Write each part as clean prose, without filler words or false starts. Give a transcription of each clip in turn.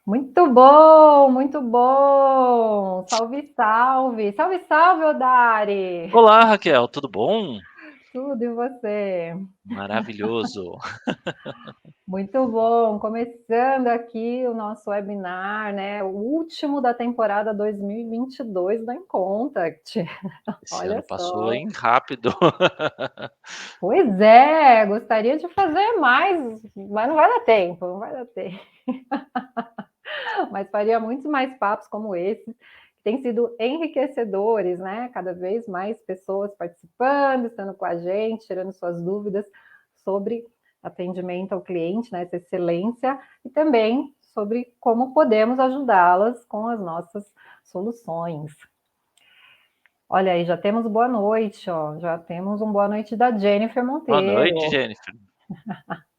Muito bom, muito bom. Salve, salve. Salve, salve, Odari. Olá, Raquel, tudo bom? Tudo e você? Maravilhoso. Muito bom. Começando aqui o nosso webinar, né? O último da temporada 2022 da Incontact. Esse ano Olha passou só. aí rápido. Pois é, gostaria de fazer mais, mas não vai dar tempo, não vai dar tempo. Mas faria muitos mais papos como esse, que têm sido enriquecedores, né? Cada vez mais pessoas participando, estando com a gente, tirando suas dúvidas sobre atendimento ao cliente, né? Essa excelência, e também sobre como podemos ajudá-las com as nossas soluções. Olha aí, já temos boa noite, ó. Já temos um boa noite da Jennifer Boa noite, Monteiro. Jennifer.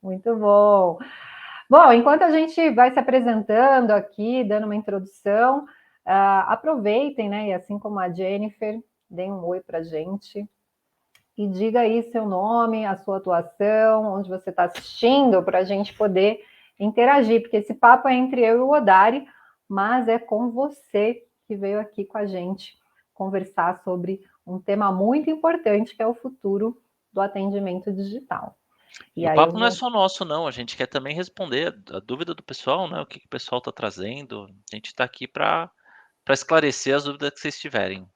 Muito bom. Bom, enquanto a gente vai se apresentando aqui, dando uma introdução, aproveitem, né? E assim como a Jennifer, deem um oi para a gente e diga aí seu nome, a sua atuação, onde você está assistindo, para a gente poder interagir, porque esse papo é entre eu e o Odari, mas é com você que veio aqui com a gente conversar sobre um tema muito importante que é o futuro do atendimento digital. E E o aí eu papo não é vou. só nosso, não. A gente quer também responder a dúvida do pessoal, né? O que o pessoal está trazendo. A gente está aqui para esclarecer as dúvidas que vocês tiverem.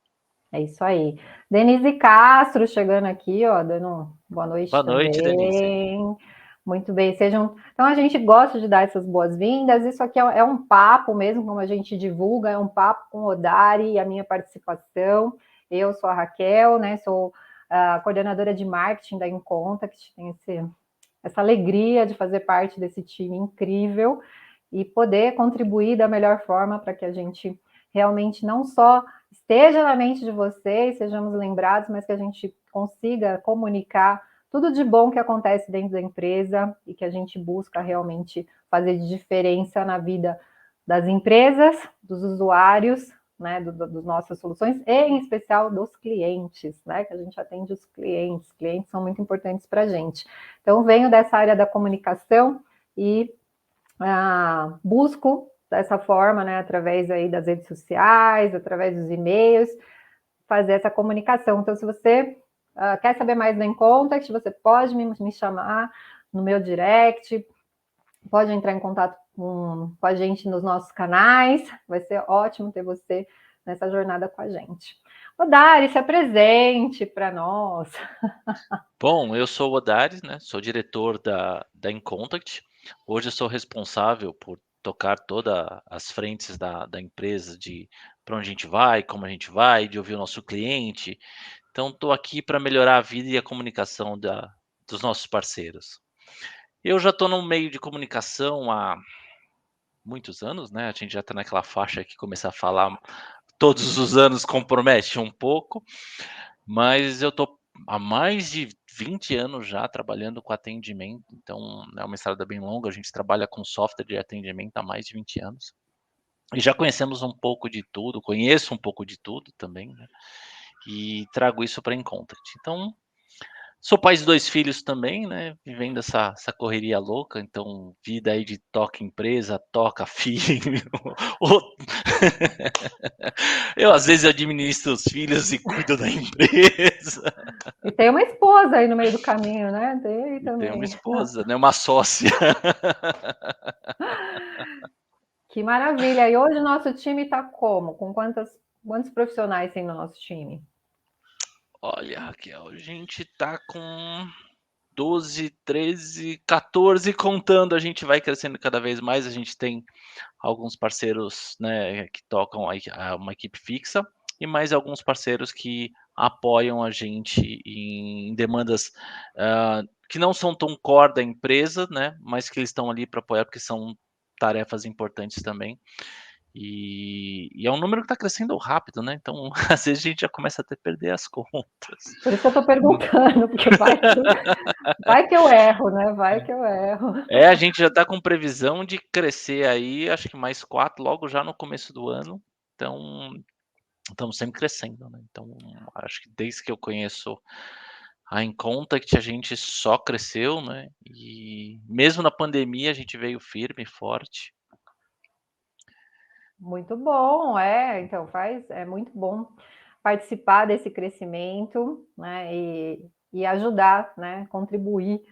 É isso aí. Denise Castro chegando aqui, ó, dando boa noite Boa noite, Denise. também. Muito bem, sejam. Então a gente gosta de dar essas boas-vindas. Isso aqui é um papo mesmo, como a gente divulga, é um papo com o Odari e a minha participação. Eu sou a Raquel, né? Sou a coordenadora de marketing da Incontact, tenho essa alegria de fazer parte desse time incrível e poder contribuir da melhor forma para que a gente realmente não só esteja na mente de vocês, sejamos lembrados, mas que a gente consiga comunicar tudo de bom que acontece dentro da empresa e que a gente busca realmente fazer de diferença na vida das empresas, dos usuários, né, das nossas soluções, e em especial dos clientes, né, que a gente atende os clientes. Clientes são muito importantes para a gente. Então, venho dessa área da comunicação e busco dessa forma, né, através aí das redes sociais, através dos e-mails, fazer essa comunicação. Então, se você quer saber mais do Incontact, você pode me chamar no meu direct, pode entrar em contato com a gente nos nossos canais, vai ser ótimo ter você nessa jornada com a gente. O Dari, se apresente para nós. Bom, eu sou o Odares, né? Sou diretor da Incontact. Hoje eu sou responsável por tocar todas as frentes da empresa, de para onde a gente vai, como a gente vai, de ouvir o nosso cliente. Então, estou aqui para melhorar a vida e a comunicação dos nossos parceiros. Eu já estou no meio de comunicação há muitos anos, né? A gente já está naquela faixa que começar a falar todos os anos compromete um pouco, mas eu estou há mais de 20 anos já trabalhando com atendimento, então é uma estrada bem longa. A gente trabalha com software de atendimento há mais de 20 anos. E já conhecemos um pouco de tudo, conheço um pouco de tudo também, né? E trago isso para Incontact. Então, sou pai de 2 filhos também, né, vivendo essa correria louca, então vida aí de toca empresa, toca filho, o eu às vezes administro os filhos e cuido da empresa. E tem uma esposa aí no meio do caminho, né? Tem E tenho uma também. esposa, né, uma sócia. Que maravilha! E hoje o nosso time está como? Com quantos profissionais tem no nosso time? Olha, Raquel, a gente tá com 12, 13, 14 contando, a gente vai crescendo cada vez mais, a gente tem alguns parceiros, né, que tocam aí uma equipe fixa e mais alguns parceiros que apoiam a gente em demandas que não são tão core da empresa, né, mas que eles estão ali para apoiar porque são tarefas importantes também. E é um número que está crescendo rápido, né? Então, às vezes a gente já começa até a perder as contas. Por isso que eu estou perguntando, porque vai que eu erro, né? Vai que eu erro. É, a gente já está com previsão de crescer aí, acho que mais 4 logo já no começo do ano. Então, estamos sempre crescendo, né. Então, acho que desde que eu conheço a Incontact, a gente só cresceu, né, e mesmo na pandemia a gente veio firme e forte. Muito bom, então é muito bom participar desse crescimento, né, e ajudar, né, contribuir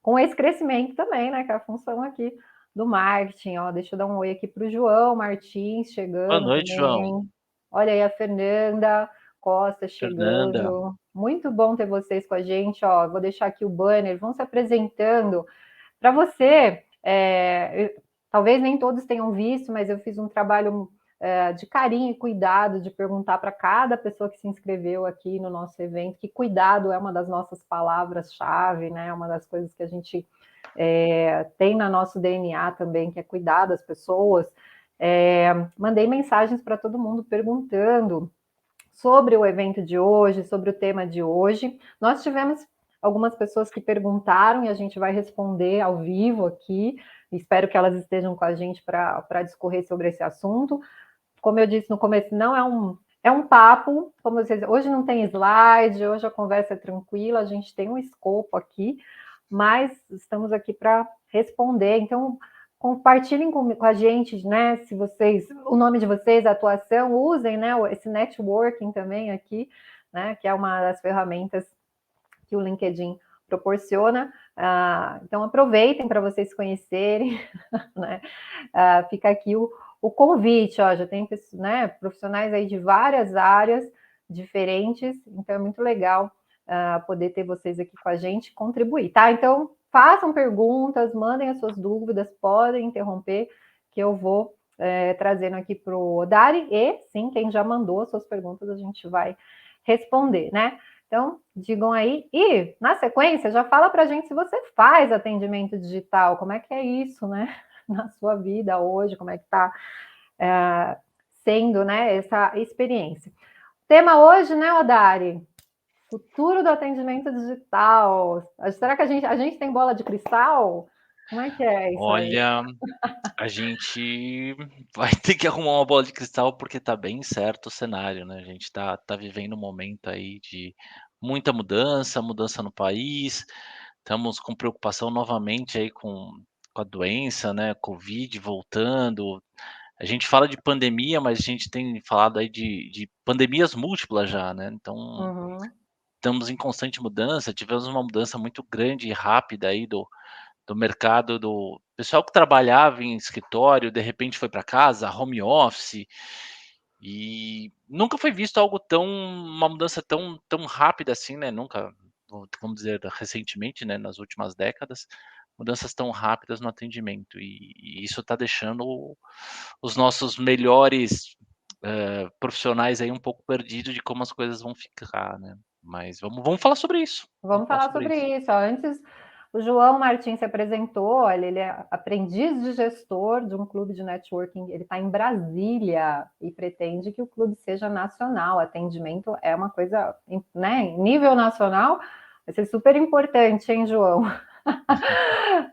com esse crescimento também, né, que é a função aqui do marketing, ó, deixa eu dar um oi aqui para o João Martins Boa chegando noite, João. também, olha aí a Fernanda Costa Fernanda. chegando, muito bom ter vocês com a gente, ó, vou deixar aqui o banner, vão se apresentando, para você, talvez nem todos tenham visto, mas eu fiz um trabalho de carinho e cuidado de perguntar para cada pessoa que se inscreveu aqui no nosso evento que cuidado é uma das nossas palavras-chave, né? É uma das coisas que a gente tem no nosso DNA também, que é cuidar das pessoas. Mandei mensagens para todo mundo perguntando sobre o evento de hoje, sobre o tema de hoje. Nós tivemos algumas pessoas que perguntaram e a gente vai responder ao vivo aqui. Espero que elas estejam com a gente para discorrer sobre esse assunto. Como eu disse no começo, não é um papo, como vocês, hoje não tem slide, hoje a conversa é tranquila, a gente tem um escopo aqui, mas estamos aqui para responder. Então, compartilhem com a gente, né? Se vocês, o nome de vocês, a atuação, usem, né? Esse networking também aqui, né? Que é uma das ferramentas que o LinkedIn proporciona. Então, aproveitem para vocês se conhecerem, né? Fica aqui o convite, ó, já tem, né, profissionais aí de várias áreas diferentes, então é muito legal poder ter vocês aqui com a gente, contribuir, tá? Então, façam perguntas, mandem as suas dúvidas, podem interromper, que eu vou trazendo aqui para o Odari, e sim, quem já mandou as suas perguntas, a gente vai responder, né? Então, digam aí. E, na sequência, já fala para a gente se você faz atendimento digital, como é que é isso, né? Na sua vida hoje, como é que está sendo, né, essa experiência. Tema hoje, né, Odari? Futuro do atendimento digital. Será que a gente tem bola de cristal? Como é que é isso aí? Olha, a gente vai ter que arrumar uma bola de cristal, porque tá bem certo o cenário, né, a gente tá vivendo um momento aí de muita mudança, mudança no país, estamos com preocupação novamente aí com a doença, né, covid voltando. A gente fala de pandemia, mas a gente tem falado aí de pandemias múltiplas já, né, então Uhum. estamos em constante mudança, tivemos uma mudança muito grande e rápida aí do mercado do pessoal que trabalhava em escritório, de repente foi para casa, home office, e nunca foi visto algo tão uma mudança tão rápida assim, né, nunca, vamos dizer, recentemente, né, nas últimas décadas, mudanças tão rápidas no atendimento, e isso está deixando os nossos melhores, profissionais aí um pouco perdidos de como as coisas vão ficar, né. Mas vamos falar sobre isso, vamos Vamos falar falar sobre sobre isso. isso. Ó. Antes, o João Martins se apresentou. Olha, ele é aprendiz de gestor de um clube de networking. Ele está em Brasília e pretende que o clube seja nacional. Atendimento é uma coisa, né, em nível nacional. Vai ser super importante, hein, João?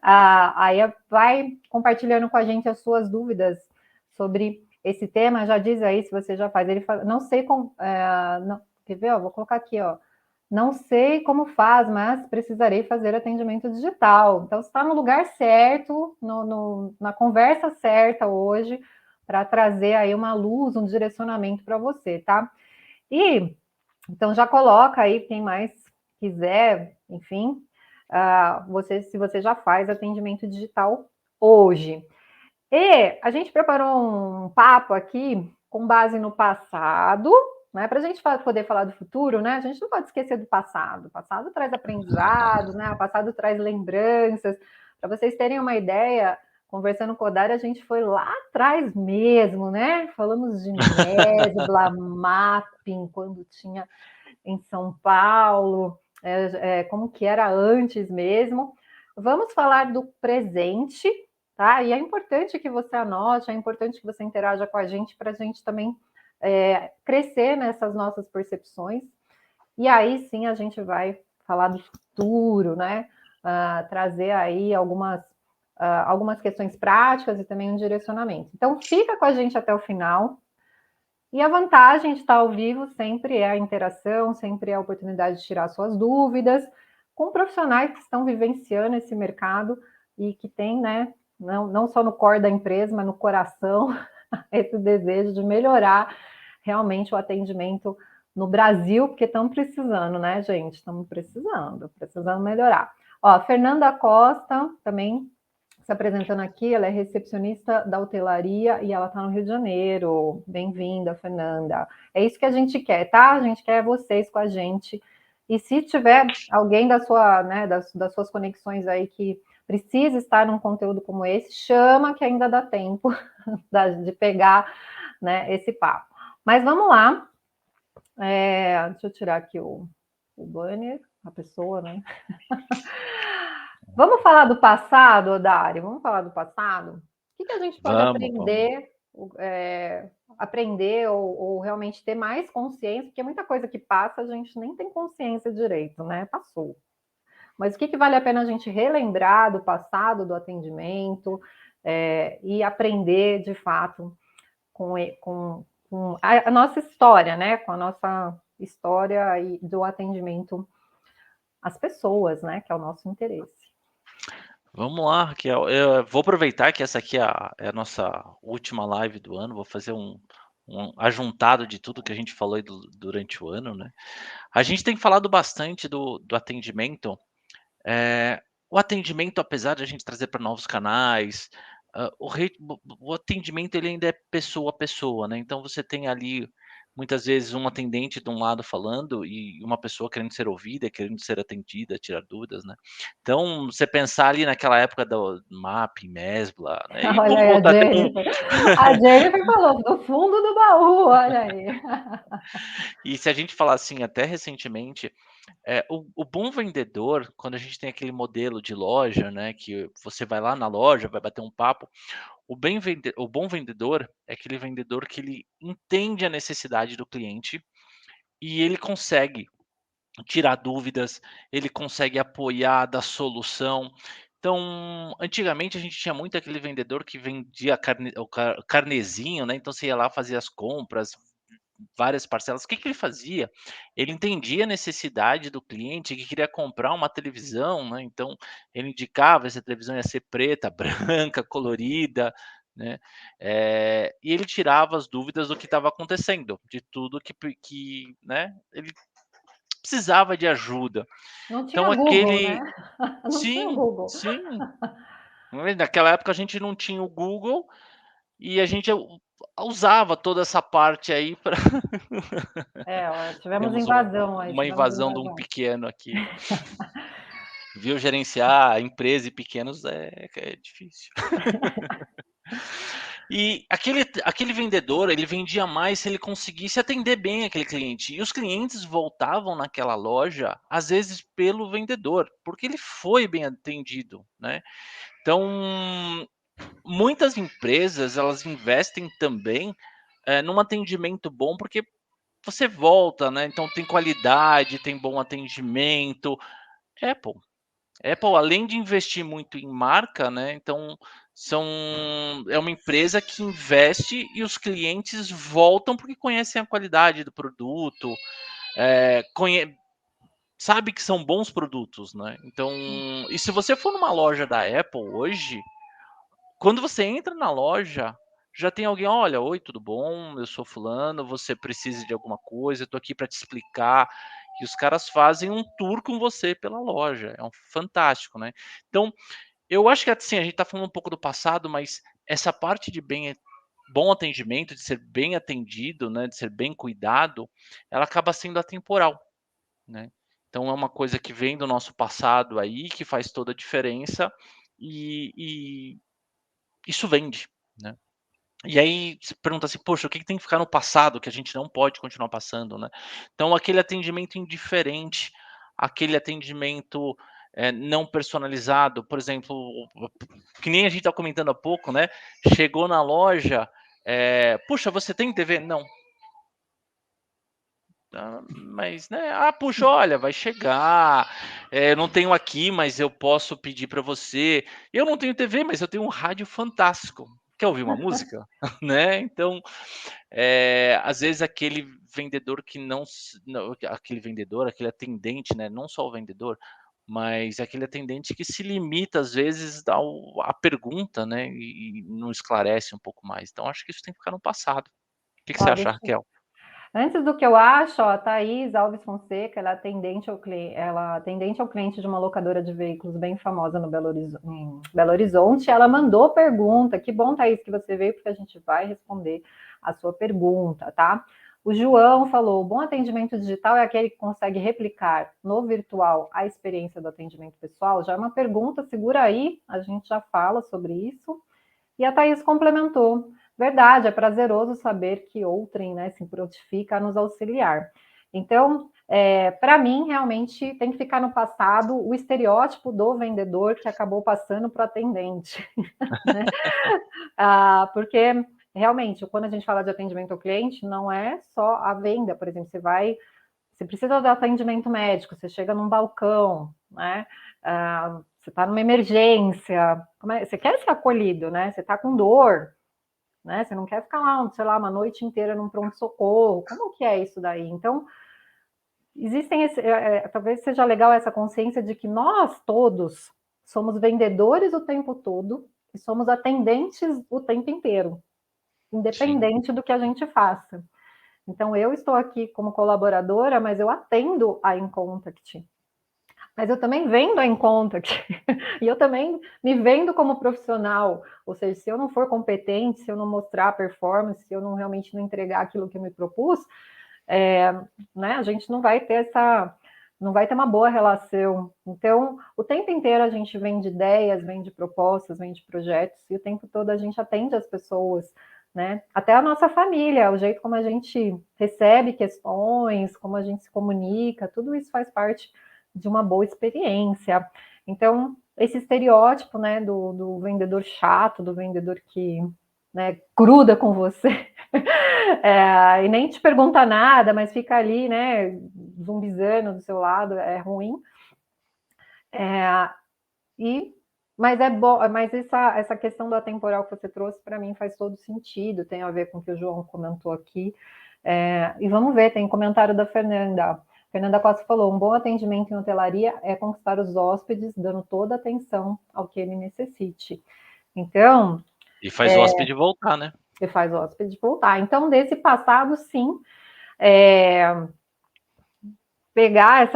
Aí vai compartilhando com a gente as suas dúvidas sobre esse tema. Já diz aí se você já faz. Ele fala, não sei como. Não, quer ver? Ó, vou colocar aqui, ó. Não sei como faz, mas precisarei fazer atendimento digital. Então, você está no lugar certo, na conversa certa hoje, para trazer aí uma luz, um direcionamento para você, tá? E então já coloca aí quem mais quiser, enfim, se você já faz atendimento digital hoje. E a gente preparou um papo aqui com base no passado, né? Para a gente poder falar do futuro, né? A gente não pode esquecer do passado. O passado traz aprendizado, né? O passado traz lembranças. Para vocês terem uma ideia, conversando com o Dário, a gente foi lá atrás mesmo, né? Falamos de Mesbla, Mapping, quando tinha em São Paulo, como que era antes mesmo. Vamos falar do presente, tá? E é importante que você anote, é importante que você interaja com a gente para a gente também crescer nessas nossas percepções. E aí sim a gente vai falar do futuro, né? Trazer aí algumas questões práticas e também um direcionamento. Então fica com a gente até o final. E a vantagem de estar ao vivo sempre é a interação, sempre é a oportunidade de tirar suas dúvidas com profissionais que estão vivenciando esse mercado e que tem, né, não só no core da empresa, mas no coração, esse desejo de melhorar realmente o atendimento no Brasil, porque estamos precisando, né, gente? Estamos precisando melhorar. Ó, Fernanda Costa também se apresentando aqui, ela é recepcionista da hotelaria e ela está no Rio de Janeiro. Bem-vinda, Fernanda. É isso que a gente quer, tá? A gente quer vocês com a gente. E se tiver alguém da sua, né, das suas conexões aí que precisa estar num conteúdo como esse, chama que ainda dá tempo de pegar, né, esse papo. Mas vamos lá. Deixa eu tirar aqui o banner, a pessoa, né? Vamos falar do passado, Dari? Vamos falar do passado? O que a gente pode Vamos. aprender ou realmente ter mais consciência? Porque muita coisa que passa a gente nem tem consciência direito, né? Passou. Mas o que vale a pena a gente relembrar do passado, do atendimento, e aprender de fato com a nossa história, né? Com a nossa história e do atendimento às pessoas, né? Que é o nosso interesse. Vamos lá, Raquel. Eu vou aproveitar que essa aqui é a nossa última live do ano, vou fazer um ajuntado de tudo que a gente falou durante o ano, né? A gente tem falado bastante do atendimento. O atendimento, apesar de a gente trazer para novos canais, o atendimento ele ainda é pessoa a pessoa, né? Então você tem ali muitas vezes um atendente de um lado falando e uma pessoa querendo ser ouvida, querendo ser atendida, tirar dúvidas, né? Então você pensar ali naquela época do MAP, Mesbla, né? E Olha vamos aí a voltar até um. Jennifer. A Jennifer falou do fundo do baú, olha aí. E se a gente falar assim, até recentemente, o bom vendedor, quando a gente tem aquele modelo de loja, né, que você vai lá na loja, vai bater um papo, o bom vendedor é aquele vendedor que ele entende a necessidade do cliente e ele consegue tirar dúvidas, ele consegue apoiar, dar solução. Então, antigamente a gente tinha muito aquele vendedor que vendia carnezinho, né? Então você ia lá, fazia as compras, várias parcelas. O que ele fazia? Ele entendia a necessidade do cliente que queria comprar uma televisão, né? Então ele indicava se a televisão ia ser preta, branca, colorida, né? E ele tirava as dúvidas do que estava acontecendo, de tudo que, né? Ele precisava de ajuda. Não tinha Então Google, né? aquele Não tinha sim, Google. sim. Naquela época a gente não tinha o Google e a gente usava toda essa parte aí para Tivemos temos invasão aí, uma tivemos invasão de um invasão. pequeno aqui. Viu, gerenciar a empresa e pequenos é difícil. E aquele vendedor, ele vendia mais se ele conseguisse atender bem aquele cliente. E os clientes voltavam naquela loja, às vezes pelo vendedor, porque ele foi bem atendido, né? Então, muitas empresas, elas investem também num atendimento bom, porque você volta, né? Então tem qualidade, tem bom atendimento. Apple. Apple, além de investir muito em marca, né? Então são é uma empresa que investe e os clientes voltam porque conhecem a qualidade do produto, sabe que são bons produtos, né? Então, e se você for numa loja da Apple hoje, quando você entra na loja, já tem alguém, olha, oi, tudo bom? Eu sou fulano, você precisa de alguma coisa, eu tô aqui para te explicar. E os caras fazem um tour com você pela loja. É um fantástico, né? Então, eu acho que assim, a gente está falando um pouco do passado, mas essa parte de bom atendimento, de ser bem atendido, né, de ser bem cuidado, ela acaba sendo atemporal, né? Então é uma coisa que vem do nosso passado aí, que faz toda a diferença e isso vende, né? E aí você pergunta assim, poxa, o que tem que ficar no passado que a gente não pode continuar passando, né? Então aquele atendimento indiferente, aquele atendimento não personalizado, por exemplo, que nem a gente está comentando há pouco, né? Chegou na loja, puxa, você tem TV? Não. Mas, né? Ah, puxa, olha, vai chegar. Eu não tenho aqui, mas eu posso pedir para você. Eu não tenho TV, mas eu tenho um rádio fantástico. Quer ouvir uma música? Né? Então, às vezes aquele vendedor que não, aquele vendedor, aquele atendente, né? Não só o vendedor, mas é aquele atendente que se limita, às vezes, à pergunta, né, e não esclarece um pouco mais. Então acho que isso tem que ficar no passado. O que você Ó, acha, deixa Raquel? Antes do que eu acho, ó, a Thaís Alves Fonseca, ela é atendente ao cliente de uma locadora de veículos bem famosa no em Belo Horizonte. Ela mandou pergunta. Que bom, Thaís, que você veio, porque a gente vai responder a sua pergunta, tá? O João falou: o bom atendimento digital é aquele que consegue replicar no virtual a experiência do atendimento pessoal. Já é uma pergunta, segura aí, a gente já fala sobre isso. E a Thaís complementou: verdade, é prazeroso saber que outrem, né, se prontifica a nos auxiliar. Então, para mim, realmente tem que ficar no passado o estereótipo do vendedor que acabou passando para o atendente, né? Porque realmente, quando a gente fala de atendimento ao cliente, não é só a venda, por exemplo, você precisa de atendimento médico, você chega num balcão, né? Você está numa emergência, você quer ser acolhido, né? Você está com dor, né? Você não quer ficar lá, sei lá, uma noite inteira num pronto-socorro. Como que é isso daí? Então, talvez seja legal essa consciência de que nós todos somos vendedores o tempo todo e somos atendentes o tempo inteiro, Sim, independente do que a gente faça. Então, eu estou aqui como colaboradora, mas eu atendo a InContact. Mas eu também vendo a InContact. E eu também me vendo como profissional. Ou seja, se eu não for competente, se eu não mostrar performance, se eu não realmente não entregar aquilo que eu me propus, né, a gente não vai ter não vai ter uma boa relação. Então, o tempo inteiro a gente vem de ideias, vem de propostas, vem de projetos, e o tempo todo a gente atende as pessoas, né? Até a nossa família, o jeito como a gente recebe questões, como a gente se comunica, tudo isso faz parte de uma boa experiência. Então, esse estereótipo, né, do vendedor chato, do vendedor que, né, gruda com você, e nem te pergunta nada, mas fica ali, né, zumbizando do seu lado, é ruim. É, e, mas é bom, mas essa questão do atemporal que você trouxe, para mim, faz todo sentido, tem a ver com o que o João comentou aqui. E vamos ver, tem comentário da Fernanda. Fernanda Costa falou: um bom atendimento em hotelaria é conquistar os hóspedes, dando toda a atenção ao que ele necessite. Então, e faz o hóspede voltar, né. você faz o hóspede voltar. Então, desse passado, sim, é, pegar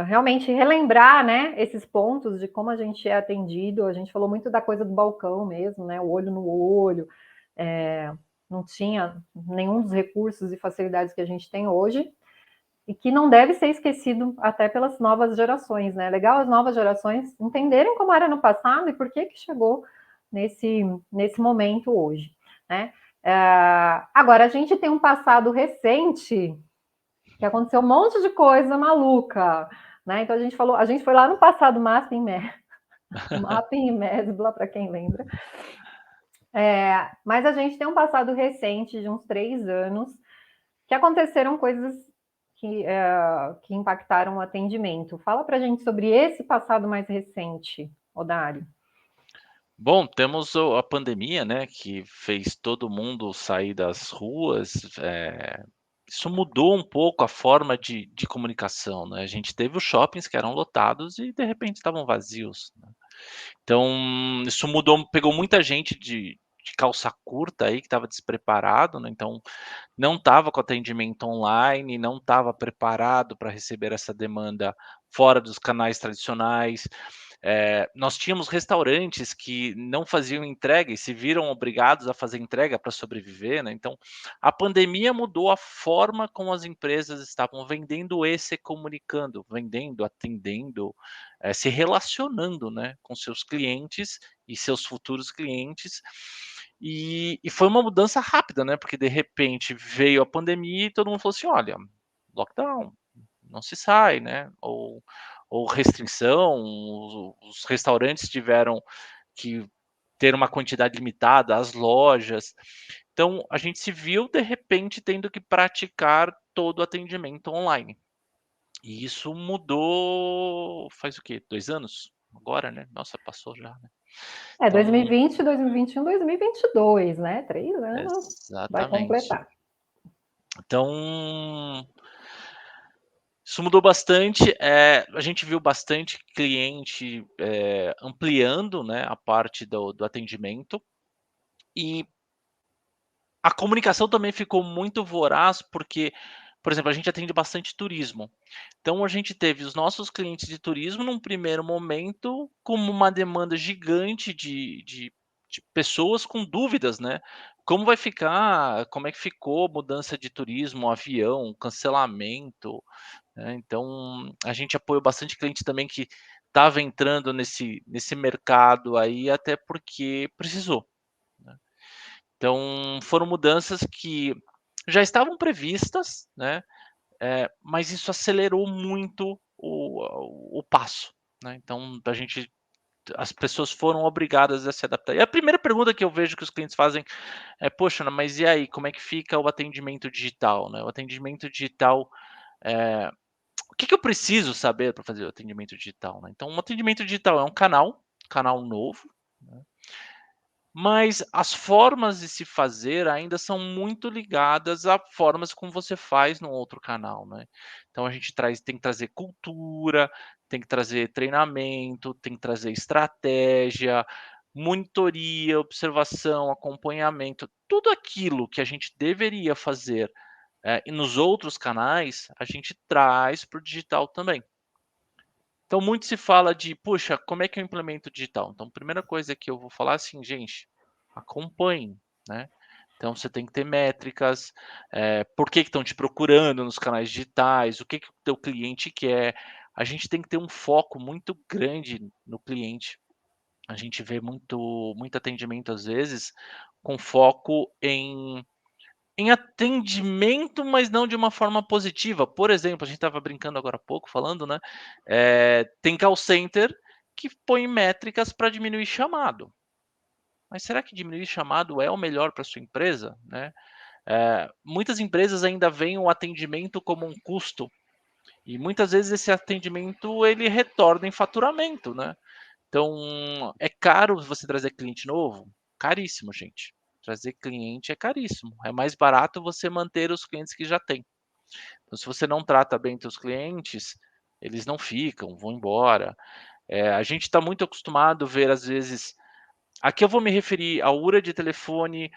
realmente relembrar, né, esses pontos de como a gente é atendido. A gente falou muito da coisa do balcão mesmo, né, o olho no olho, não tinha nenhum dos recursos e facilidades que a gente tem hoje, e que não deve ser esquecido até pelas novas gerações, né? Legal as novas gerações entenderem como era no passado e por que chegou nesse momento hoje, né? Agora, a gente tem um passado recente que aconteceu um monte de coisa maluca, né? Então a gente foi lá no passado Mapping e Mesbla, para quem lembra. Mas a gente tem um passado recente de uns 3 anos que aconteceram coisas que impactaram o atendimento. Fala para a gente sobre esse passado mais recente, Odário. Bom, temos a pandemia, né, que fez todo mundo sair das ruas, isso mudou um pouco a forma de comunicação, né, a gente teve os shoppings que eram lotados e de repente estavam vazios, né. Então, isso mudou, pegou muita gente de calça curta aí que estava despreparado, né, então não estava com atendimento online, não estava preparado para receber essa demanda fora dos canais tradicionais. Nós tínhamos restaurantes que não faziam entrega e se viram obrigados a fazer entrega para sobreviver, né. Então, a pandemia mudou a forma como as empresas estavam vendendo e se comunicando, vendendo, atendendo, se relacionando, né, com seus clientes e seus futuros clientes. E foi uma mudança rápida, né, porque de repente veio a pandemia e todo mundo falou assim: "Olha, lockdown, não se sai", né, ou restrição, os restaurantes tiveram que ter uma quantidade limitada, as lojas. Então a gente se viu de repente tendo que praticar todo o atendimento online. E isso mudou faz o quê? 2 anos? Agora, né, nossa, passou já, né. Então 2020, 2021, 2022, né? 3 anos vai exatamente. completar. Então, Isso mudou bastante. A gente viu bastante cliente ampliando, né, a parte do atendimento. E a comunicação também ficou muito voraz, porque, por exemplo, a gente atende bastante turismo. Então, a gente teve os nossos clientes de turismo, num primeiro momento, como uma demanda gigante de pessoas com dúvidas, né? Como vai ficar? Como é que ficou mudança de turismo, avião, cancelamento, né? Então, a gente apoiou bastante cliente também que estava entrando nesse mercado aí, até porque precisou, né? Então, foram mudanças que já estavam previstas, né? Mas isso acelerou muito o passo, né? Então, as pessoas foram obrigadas a se adaptar. E a primeira pergunta que eu vejo que os clientes fazem é: poxa, mas e aí, como é que fica o atendimento digital, né? O atendimento digital, eh, o que eu preciso saber para fazer o atendimento digital, né? Então, o atendimento digital é um canal novo, né? Mas as formas de se fazer ainda são muito ligadas a formas como você faz no outro canal, né. Então a gente tem que trazer cultura, tem que trazer treinamento, tem que trazer estratégia, monitoria, observação, acompanhamento, tudo aquilo que a gente deveria fazer, e nos outros canais, a gente traz para o digital também. Então muito se fala de: "Puxa, como é que eu implemento o digital?". Então, primeira coisa que eu vou falar assim: "Gente, acompanhem, né". Então você tem que ter métricas, por que estão te procurando nos canais digitais, o que que o teu cliente quer. A gente tem que ter um foco muito grande no cliente. A gente vê muito atendimento, às vezes, com foco em atendimento, mas não de uma forma positiva. Por exemplo, a gente estava brincando agora há pouco, falando, né, tem call center que põe métricas para diminuir chamado. Mas será que diminuir chamado é o melhor para sua empresa, né? Muitas empresas ainda veem o atendimento como um custo, e muitas vezes esse atendimento ele retorna em faturamento, né? Então, é caro você trazer cliente novo? Caríssimo, gente. Trazer cliente é caríssimo. É mais barato você manter os clientes que já tem. Então, se você não trata bem seus clientes, eles não ficam, vão embora. A gente está muito acostumado a ver, às vezes, aqui eu vou me referir à URA de telefone,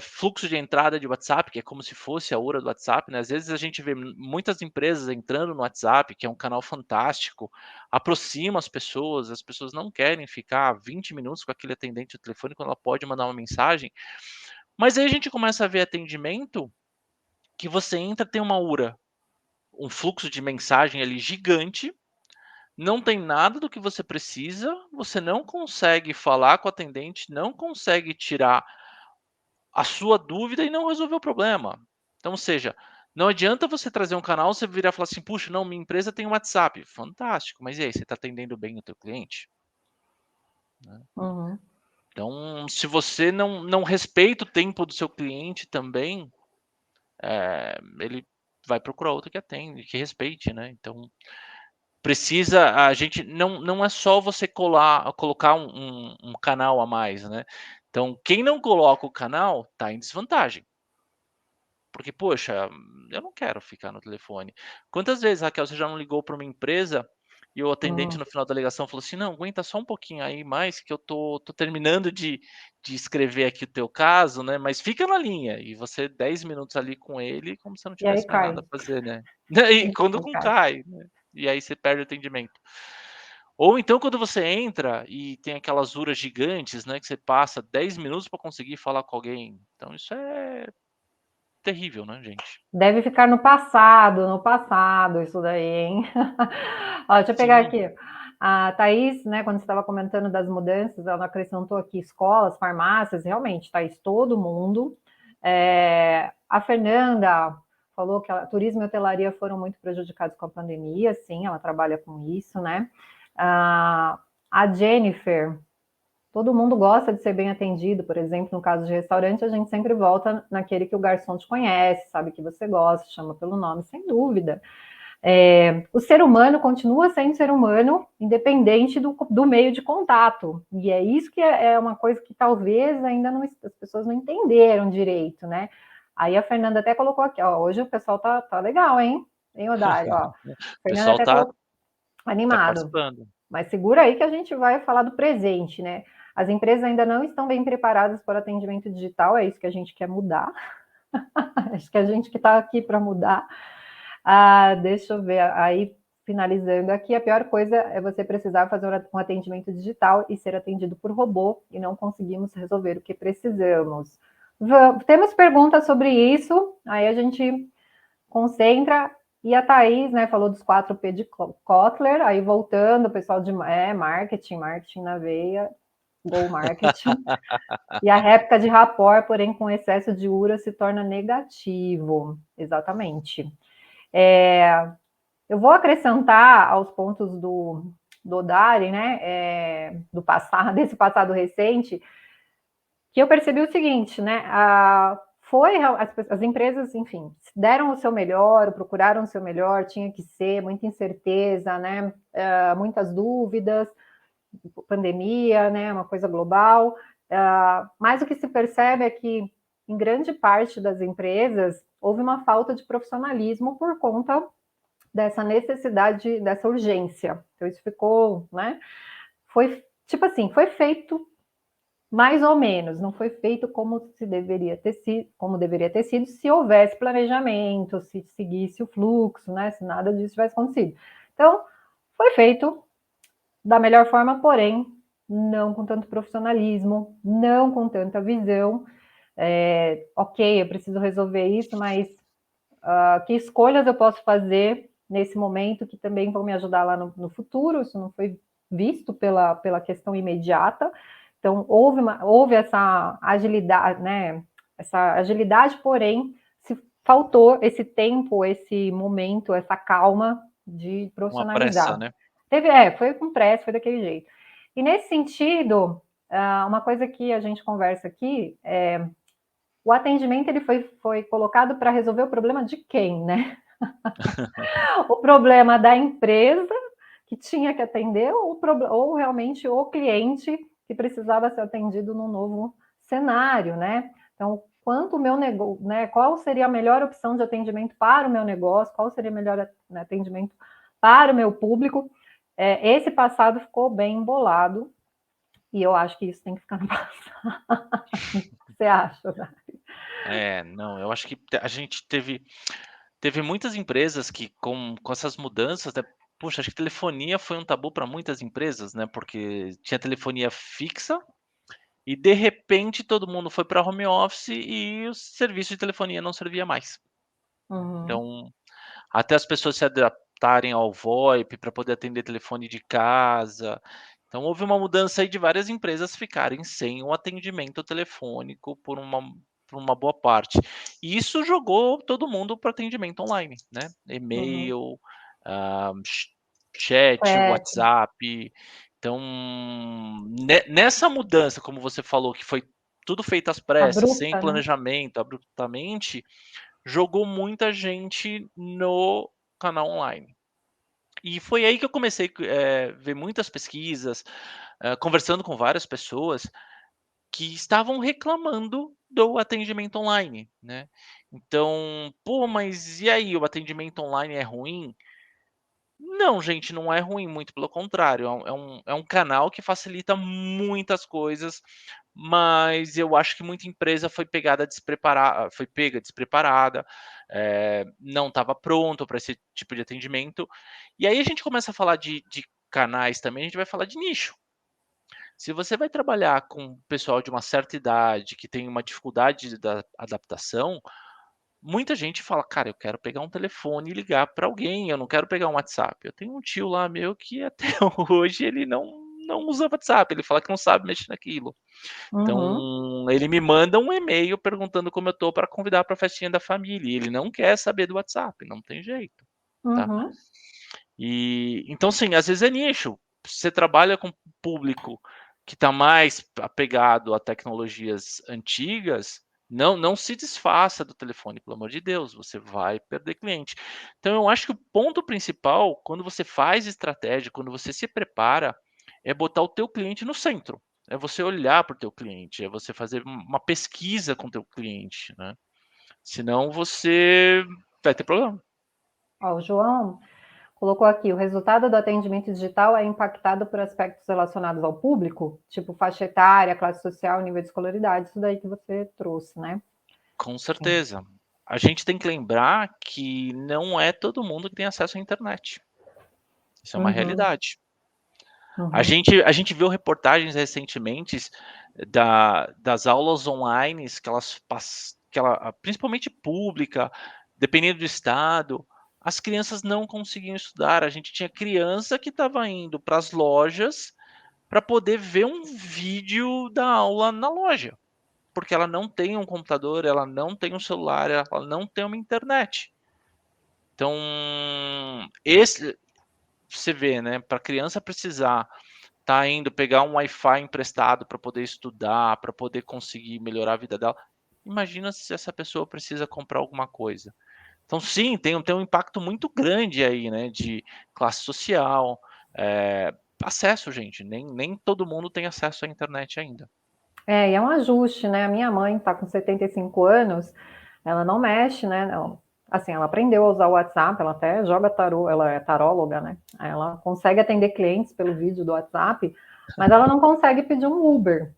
fluxo de entrada de WhatsApp, que é como se fosse a URA do WhatsApp, né? Às vezes a gente vê muitas empresas entrando no WhatsApp, que é um canal fantástico, aproxima as pessoas não querem ficar 20 minutos com aquele atendente do telefone quando ela pode mandar uma mensagem. Mas aí a gente começa a ver atendimento que você entra, tem uma URA, um fluxo de mensagem ali gigante, não tem nada do que você precisa, você não consegue falar com o atendente, não consegue tirar a sua dúvida e não resolver o problema. Então, ou seja, não adianta você trazer um canal, você virar e falar assim: "Puxa, não, minha empresa tem WhatsApp". Fantástico, mas e aí, você está atendendo bem o teu cliente? Né. Uhum. Então, se você não respeita o tempo do seu cliente também, ele vai procurar outro que atende, que respeite, né. Então, precisa a gente não é só você colocar um canal a mais, né. Então, quem não coloca o canal, está em desvantagem. Porque, poxa, eu não quero ficar no telefone. Quantas vezes, Raquel, você já não ligou para uma empresa e o atendente Hum. no final da ligação falou assim: "Não, aguenta só um pouquinho aí mais que eu tô terminando de escrever aqui o teu caso, né, mas fica na linha", e você 10 minutos ali com ele como se não E aí tivesse mais cai. nada a fazer, né. E quando E não cai. cai, né, e aí você perde o atendimento. Ou então quando você entra e tem aquelas URAs gigantes, né, que você passa 10 minutos para conseguir falar com alguém, então isso é terrível, né, gente. Deve ficar no passado isso daí, hein. Ó, deixa eu pegar Sim. aqui. A Thaís, né, quando você estava comentando das mudanças, ela acrescentou aqui escolas, farmácias, realmente, Thaís, todo mundo. A Fernanda falou que turismo e hotelaria foram muito prejudicados com a pandemia, sim, ela trabalha com isso, né. Ah, a Jennifer, todo mundo gosta de ser bem atendido, por exemplo, no caso de restaurante, a gente sempre volta naquele que o garçom te conhece, sabe que você gosta, chama pelo nome, sem dúvida. O ser humano continua sendo ser humano, independente do meio de contato. E é isso que é uma coisa que talvez ainda não, as pessoas não entenderam direito, né? Aí a Fernanda até colocou aqui, ó, hoje o pessoal tá legal, hein? Hein, Odário? Ó, O Fernando pessoal até tá colocou tá animado. participando. Mas segura aí que a gente vai falar do presente, né? As empresas ainda não estão bem preparadas para o atendimento digital, é isso que a gente quer mudar. Acho que a gente que está aqui para mudar. Deixa eu ver, aí finalizando aqui, a pior coisa é você precisar fazer um atendimento digital e ser atendido por robô e não conseguimos resolver o que precisamos. Temos perguntas sobre isso, aí a gente concentra. E a Thaís, né, falou dos 4P de Kotler, aí voltando, o pessoal de marketing na veia, Go Marketing. E a réplica de rapport, porém, com excesso de URA, se torna negativo. Exatamente. Eu vou acrescentar aos pontos do Dari, né, do passado, desse passado recente, que eu percebi o seguinte, né, as empresas, enfim, deram o seu melhor, procuraram o seu melhor, tinha que ser, muita incerteza, né, muitas dúvidas, pandemia, né, uma coisa global, mas o que se percebe é que, em grande parte das empresas, houve uma falta de profissionalismo por conta dessa necessidade, dessa urgência. Então, isso ficou, né, foi, tipo assim, foi feito mais ou menos, não foi feito como deveria ter sido se houvesse planejamento, se seguisse o fluxo, né, se nada disso tivesse acontecido. Então, foi feito da melhor forma, porém, não com tanto profissionalismo, não com tanta visão. Ok, eu preciso resolver isso, mas que escolhas eu posso fazer nesse momento que também vão me ajudar lá no futuro? Isso não foi visto pela questão imediata. Então, houve essa agilidade, né? Essa agilidade, porém, se faltou esse tempo, esse momento, essa calma de Uma pressa, profissionalizar. né? Foi com pressa, foi daquele jeito. E nesse sentido, uma coisa que a gente conversa aqui o atendimento ele foi colocado para resolver o problema de quem, né? O problema da empresa que tinha que atender ou realmente o cliente que precisava ser atendido num novo cenário, né? Então, quanto o meu negócio, né? Qual seria a melhor opção de atendimento para o meu negócio? Qual seria o melhor atendimento para o meu público? Esse passado ficou bem embolado e eu acho que isso tem que ficar no passado. O que você acha, né? Não, eu acho que a gente teve muitas empresas que com essas mudanças, né, puxa, acho que telefonia foi um tabu para muitas empresas, né, porque tinha telefonia fixa e de repente todo mundo foi para home office e o serviço de telefonia não servia mais. Uhum, Então, até as pessoas se adaptarem ao VoIP para poder atender telefone de casa. Então houve uma mudança aí de várias empresas ficarem sem o atendimento telefônico por uma boa parte. E isso jogou todo mundo para atendimento online, né, uhum. e-mail, hã, chat, É, WhatsApp. Então, nessa mudança, como você falou, que foi tudo feito às pressas, sem abrupta, né? planejamento, abruptamente, jogou muita gente no canal online. E foi aí que eu comecei, ver muitas pesquisas, conversando com várias pessoas que estavam reclamando do atendimento online, né. Então: "Pô, mas e aí, o atendimento online é ruim?" Não, gente, não é ruim, muito pelo contrário, é um canal que facilita muitas coisas, mas eu acho que muita empresa foi pega despreparada, não estava pronto para esse tipo de atendimento. E aí a gente começa a falar de canais também, a gente vai falar de nicho. Se você vai trabalhar com pessoal de uma certa idade, que tem uma dificuldade da adaptação, muita gente fala: "Cara, eu quero pegar um telefone e ligar para alguém, eu não quero pegar um WhatsApp". Eu tenho um tio lá meu que até hoje ele não usa WhatsApp, ele fala que não sabe mexer naquilo. Uhum, Então, ele me manda um e-mail perguntando como eu tô para convidar para a festinha da família, e ele não quer saber do WhatsApp, não tem jeito, tá. uhum, Então, sim, às vezes é nicho. Você trabalha com público que está mais apegado a tecnologias antigas, não se desfaça do telefone, pelo amor de Deus, você vai perder cliente. Então eu acho que o ponto principal, quando você faz estratégia, quando você se prepara, é botar o teu cliente no centro. É você olhar para o teu cliente, é você fazer uma pesquisa com o teu cliente, né. Senão você vai ter problema. Ó, o João colocou aqui, o resultado do atendimento digital é impactado por aspectos relacionados ao público, tipo faixa etária, classe social, nível de escolaridade, isso daí que você trouxe, né? Com certeza. A gente tem que lembrar que não é todo mundo que tem acesso à internet. Isso é uma Uhum, realidade. uhum. A gente viu reportagens recentemente das aulas online que principalmente pública, dependendo do estado, as crianças não conseguiam estudar. A gente tinha criança que estava indo para as lojas para poder ver um vídeo da aula na loja, porque ela não tem um computador, ela não tem um celular, ela não tem uma internet. Então, esse você vê, né, para a criança precisar tá indo pegar um Wi-Fi emprestado para poder estudar, para poder conseguir melhorar a vida dela. Imagina se essa pessoa precisa comprar alguma coisa. Então, sim, tem um impacto muito grande aí, né, de classe social, acesso, gente. Nem todo mundo tem acesso à internet ainda. É, e é um ajuste, né? A minha mãe está com 75 anos, ela não mexe, né? Não. Assim, ela aprendeu a usar o WhatsApp, ela até joga tarô, ela é taróloga, né? Ela consegue atender clientes pelo vídeo do WhatsApp, mas ela não consegue pedir um Uber.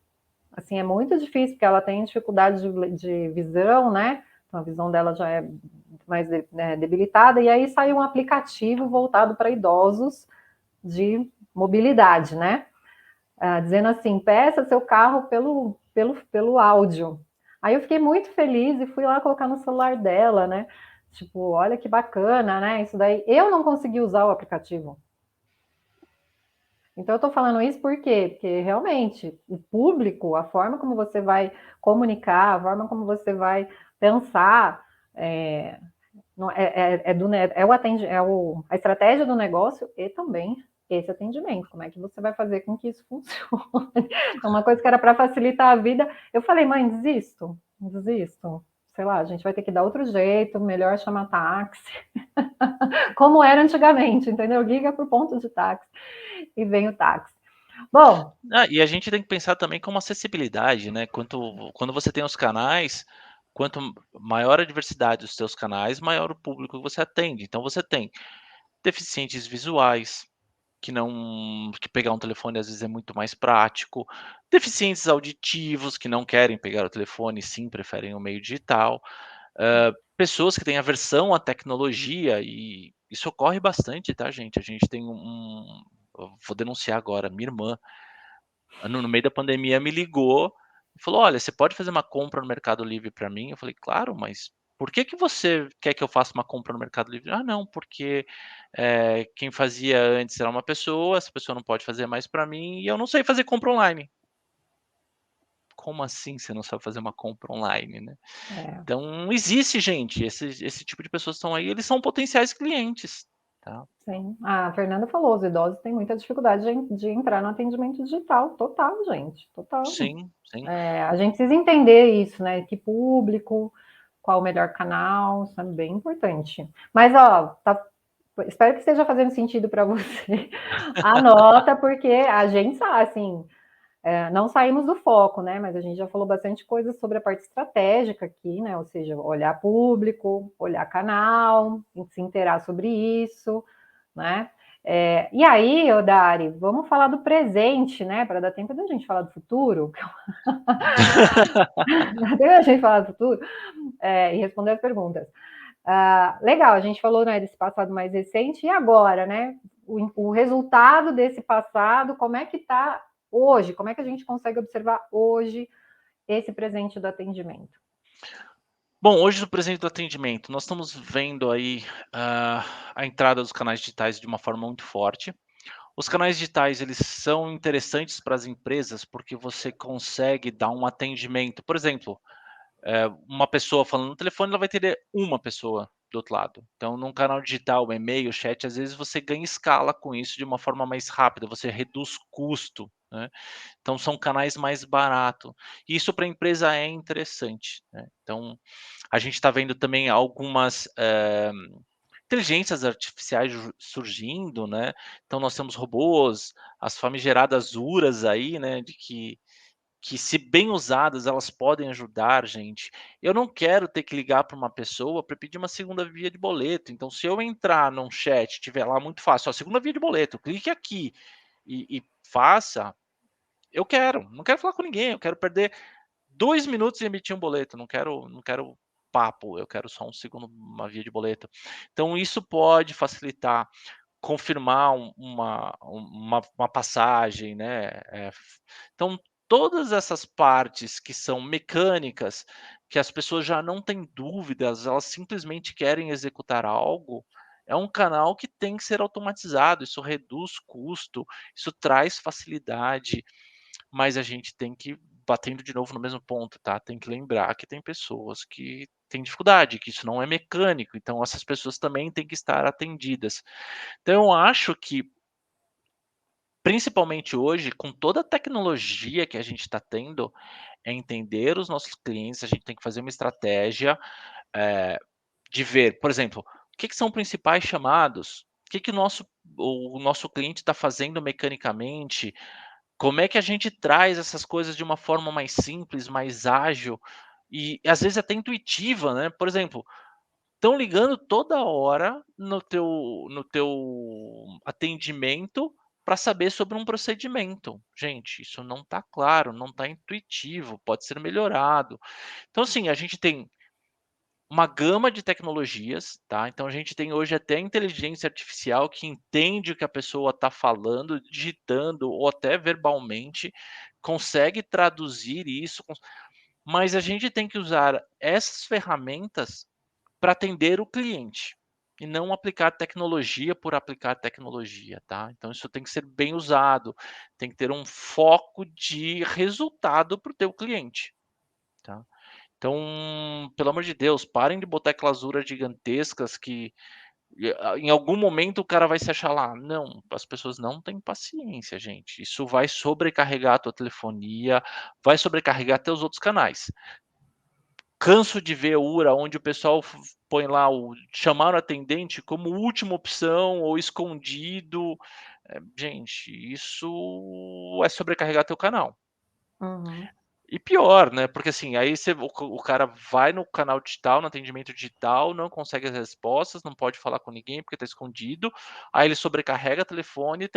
Assim, é muito difícil, porque ela tem dificuldade de visão, né? Então, a visão dela já é mais debilitada, e aí sai um aplicativo voltado para idosos de mobilidade, né? Dizendo assim, peça seu carro pelo áudio. Aí eu fiquei muito feliz e fui lá colocar no celular dela, né? Tipo, olha que bacana, né? Isso daí. Eu não consegui usar o aplicativo. Então, eu estou falando isso por quê? Porque realmente o público, a forma como você vai comunicar, a forma como você vai pensar, é, a estratégia do negócio e também esse atendimento. Como é que você vai fazer com que isso funcione? Então, uma coisa que era para facilitar a vida, eu falei, mãe, desisto. Sei lá, a gente vai ter que dar outro jeito, melhor chamar táxi, como era antigamente, entendeu? Liga para o ponto de táxi e vem o táxi. Bom, E a gente tem que pensar também como acessibilidade, né? Quando você tem os canais, quanto maior a diversidade dos seus canais, maior o público que você atende. Então você tem deficientes visuais, que pegar um telefone às vezes é muito mais prático, deficientes auditivos que não querem pegar o telefone, sim, preferem o meio digital, pessoas que têm aversão à tecnologia, e isso ocorre bastante, tá, gente? A gente tem eu vou denunciar agora, minha irmã, no meio da pandemia, me ligou e falou: "Olha, você pode fazer uma compra no Mercado Livre para mim?" Eu falei: "Claro, mas por que você quer que eu faça uma compra no Mercado Livre?" "Ah, não, porque, quem fazia antes era uma pessoa, essa pessoa não pode fazer mais para mim e eu não sei fazer compra online." Como assim você não sabe fazer uma compra online, né? é, Então existe, gente, esse tipo de pessoas estão aí, eles são potenciais clientes, tá? sim. A Fernanda falou, os idosos têm muita dificuldade de entrar no atendimento digital. Total, gente, total. Sim, sim. A gente precisa entender isso, né? Que público, qual o melhor canal, isso é bem importante. Mas, ó, espero que esteja fazendo sentido para você. Anota, porque a gente sabe, assim, não saímos do foco, né? Mas a gente já falou bastante coisa sobre a parte estratégica aqui, né? Ou seja, olhar público, olhar canal, se inteirar sobre isso, né? E aí, Odari, vamos falar do presente, né? Para dar tempo da gente falar do futuro. Dá tempo da gente falar do futuro e responder as perguntas. Legal, a gente falou, né, desse passado mais recente, e agora, né? O resultado desse passado, como é que está hoje? Como é que a gente consegue observar hoje esse presente do atendimento? Bom, hoje no presente do atendimento, nós estamos vendo aí, ah, a entrada dos canais digitais de uma forma muito forte. Os canais digitais, eles são interessantes para as empresas, porque você consegue dar um atendimento. Por exemplo, uma pessoa falando no telefone, ela vai ter uma pessoa do outro lado. Então, num canal digital, e-mail, chat, às vezes você ganha escala com isso de uma forma mais rápida, você reduz custo, né? Então, são canais mais baratos. Isso para a empresa é interessante, né? Então, a gente está vendo também algumas inteligências artificiais surgindo, né? Então, nós temos robôs, as famigeradas URAs aí, né? De que que, se bem usadas, elas podem ajudar, gente. Eu não quero ter que ligar para uma pessoa para pedir uma segunda via de boleto. Então, se eu entrar num chat, tiver lá muito fácil, ó, segunda via de boleto, clique aqui e faça, eu quero. Não quero falar com ninguém, eu quero perder 2 minutos e emitir um boleto, não quero papo, eu quero só uma via de boleto. Então isso pode facilitar, confirmar uma passagem, né, então todas essas partes que são mecânicas, que as pessoas já não têm dúvidas, elas simplesmente querem executar algo, é um canal que tem que ser automatizado, isso reduz custo, isso traz facilidade, mas a gente tem que, batendo de novo no mesmo ponto, tá, tem que lembrar que tem pessoas que têm dificuldade, que isso não é mecânico, então essas pessoas também têm que estar atendidas. Então eu acho que, principalmente hoje, com toda a tecnologia que a gente está tendo, é entender os nossos clientes, a gente tem que fazer uma estratégia, eh, de ver, por exemplo, o que são principais chamados, o que o nosso cliente está fazendo mecanicamente, como é que a gente traz essas coisas de uma forma mais simples, mais ágil e às vezes até intuitiva, né. Por exemplo, estão ligando toda hora no teu atendimento para saber sobre um procedimento. Gente, isso não está claro, não está intuitivo, pode ser melhorado. Então, assim, a gente tem uma gama de tecnologias, tá? Então a gente tem hoje até inteligência artificial que entende o que a pessoa está falando, digitando ou até verbalmente, consegue traduzir isso, mas a gente tem que usar essas ferramentas para atender o cliente e não aplicar tecnologia por aplicar tecnologia, tá? Então isso tem que ser bem usado, tem que ter um foco de resultado para o teu cliente, tá? Então, pelo amor de Deus, parem de botar clausuras gigantescas que em algum momento o cara vai se achar lá. Não, as pessoas não têm paciência, gente. Isso vai sobrecarregar a tua telefonia, vai sobrecarregar até os outros canais. Canso de ver URA onde o pessoal põe lá o chamar o atendente como última opção ou escondido. Gente, isso é sobrecarregar teu canal. Uhum. E pior, né, porque assim, aí o cara vai no canal digital, no atendimento digital, não consegue as respostas, não pode falar com ninguém porque está escondido, aí ele sobrecarrega o telefone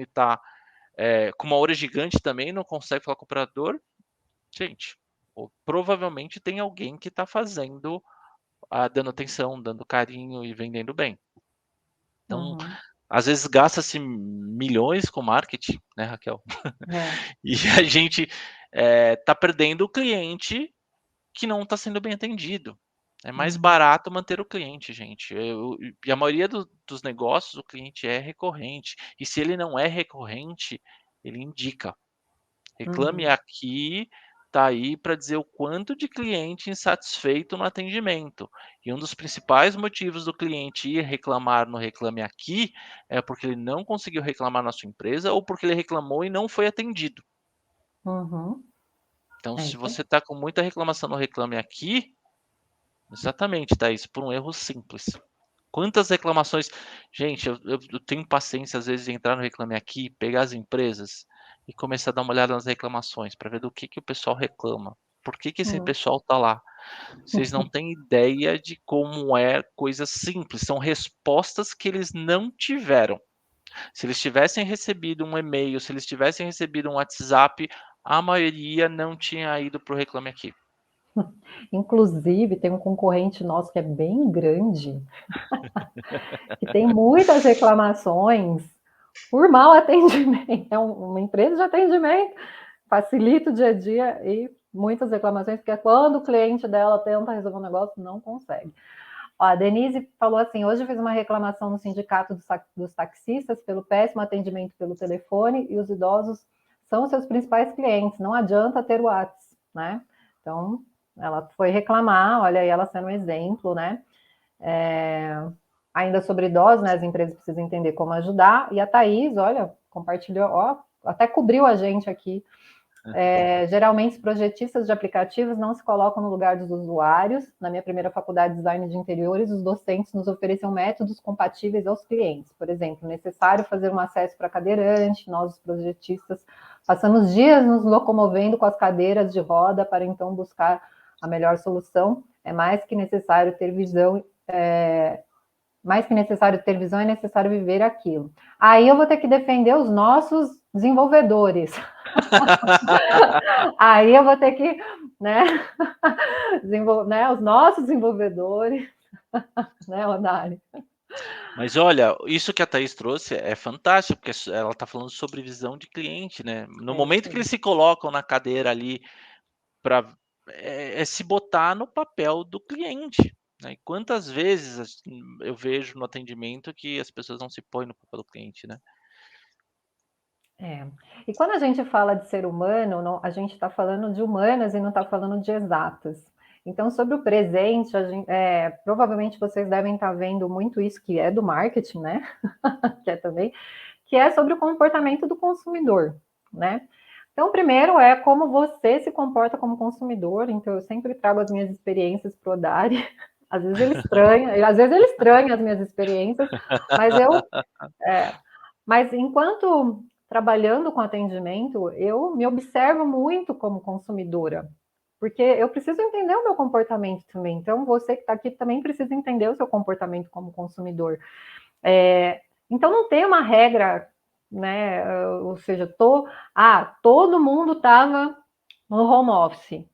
tá, com uma hora gigante também, não consegue falar com o operador. Gente, provavelmente tem alguém que está fazendo, dando atenção, dando carinho e vendendo bem. Então, Uhum. às vezes gasta-se milhões com marketing, né, Raquel? É. E a gente, tá perdendo o cliente que não está sendo bem atendido. É mais Uhum. barato manter o cliente, gente. E a maioria dos negócios, o cliente é recorrente. E se ele não é recorrente, ele indica. Reclame Uhum. Aqui está aí para dizer o quanto de cliente insatisfeito no atendimento. E um dos principais motivos do cliente ir reclamar no Reclame Aqui é porque ele não conseguiu reclamar na sua empresa ou porque ele reclamou e não foi atendido. Uhum. Então, É se isso aí. você está com muita reclamação no Reclame Aqui, exatamente, Thaís, por um erro simples. Quantas reclamações. Gente, eu tenho paciência, às vezes, de entrar no Reclame Aqui, pegar as empresas e começar a dar uma olhada nas reclamações para ver do que o pessoal reclama. Por que esse Uhum. pessoal está lá? Vocês não têm ideia de como é coisa simples. São respostas que eles não tiveram. Se eles tivessem recebido um e-mail, se eles tivessem recebido um WhatsApp, a maioria não tinha ido para o Reclame Aqui. Inclusive, tem um concorrente nosso que é bem grande, que tem muitas reclamações por mau atendimento. É uma empresa de atendimento, facilita o dia a dia e muitas reclamações, porque quando o cliente dela tenta resolver um negócio, não consegue. Ó, a Denise falou assim: hoje eu fiz uma reclamação no sindicato dos taxistas pelo péssimo atendimento pelo telefone e os idosos são os seus principais clientes, não adianta ter o WhatsApp, né? Então, ela foi reclamar, olha aí ela sendo um exemplo, né? Ainda sobre idosos, né? As empresas precisam entender como ajudar. E a Thaís, olha, compartilhou, ó, até cobriu a gente aqui. Geralmente, os projetistas de aplicativos não se colocam no lugar dos usuários. Na minha primeira faculdade de design de interiores, os docentes nos ofereciam métodos compatíveis aos clientes. Por exemplo, necessário fazer um acesso para cadeirante, nós, os projetistas, Passamos dias nos locomovendo com as cadeiras de roda para então buscar a melhor solução. É mais que necessário ter visão, mais que necessário ter visão, é necessário viver aquilo. Aí eu vou ter que defender os nossos desenvolvedores. Aí eu vou ter que, né, né, os nossos desenvolvedores, né, Odari? Mas olha, isso que a Thaís trouxe é fantástico, porque ela está falando sobre visão de cliente, né. No É isso momento que aí. eles se colocam na cadeira ali para se botar no papel do cliente, né. E quantas vezes eu vejo no atendimento que as pessoas não se põem no papel do cliente, né. É. E quando a gente fala de ser humano, a gente está falando de humanas e não está falando de exatas. Então, sobre o presente, provavelmente vocês devem estar vendo muito isso que é do marketing, né? que é também, que é sobre o comportamento do consumidor, né? Então, primeiro é como você se comporta como consumidor. Então, eu sempre trago as minhas experiências para o Odari. Às vezes ele estranha as minhas experiências, mas mas enquanto trabalhando com atendimento, eu me observo muito como consumidora, porque eu preciso entender o meu comportamento também. Então, você que está aqui também precisa entender o seu comportamento como consumidor. Então, não tem uma regra, né? Ou seja, todo mundo estava no home office,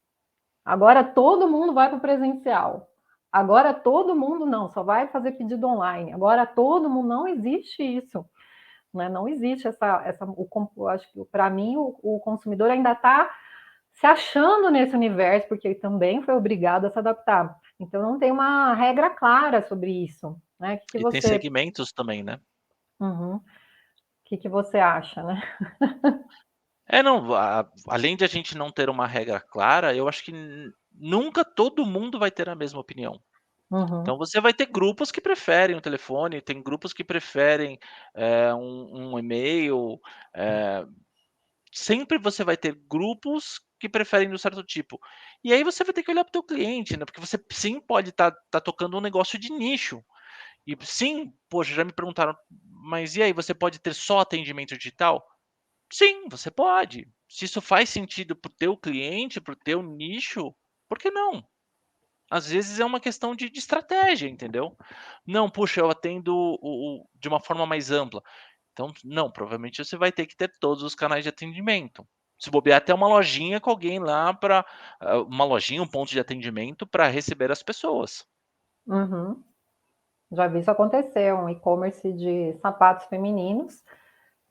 agora todo mundo vai para o presencial. Agora todo mundo não, só vai fazer pedido online. Agora todo mundo, não existe isso. Né? Não existe acho que para mim o consumidor ainda está se achando nesse universo, porque ele também foi obrigado a se adaptar. Então não tem uma regra clara sobre isso. Né? E tem segmentos também, né. Uhum. Que você acha, né? Não, além de a gente não ter uma regra clara, eu acho que nunca todo mundo vai ter a mesma opinião. Uhum. Então você vai ter grupos que preferem o telefone, tem grupos que preferem, um e-mail, sempre você vai ter grupos que preferem de um certo tipo. E aí você vai ter que olhar para o teu cliente, né, porque você sim pode estar tocando um negócio de nicho. E sim, poxa, já me perguntaram: "Mas e aí, você pode ter só atendimento digital?" Sim, você pode. Se isso faz sentido para o teu cliente, para o teu nicho, por que não? Às vezes é uma questão de estratégia, entendeu? Não, puxa, eu atendo de uma forma mais ampla. Então, não, provavelmente você vai ter que ter todos os canais de atendimento. Se bobear até uma lojinha com alguém lá para uma lojinha, um ponto de atendimento para receber as pessoas. Uhum. Já vi isso acontecer, um e-commerce de sapatos femininos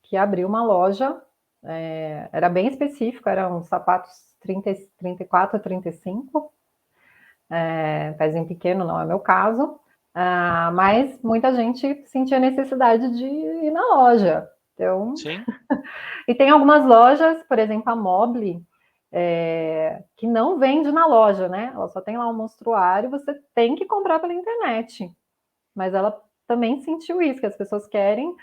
que abriu uma loja, era bem específico, eram sapatos 34 a 35, pezinho pequeno não é meu caso, mas muita gente sentia necessidade de ir na loja. Então, Sim, e tem algumas lojas, por exemplo, a Mobile, que não vende na loja, né? Ela só tem lá um mostruário, você tem que comprar pela internet. Mas ela também sentiu isso, que as pessoas querem,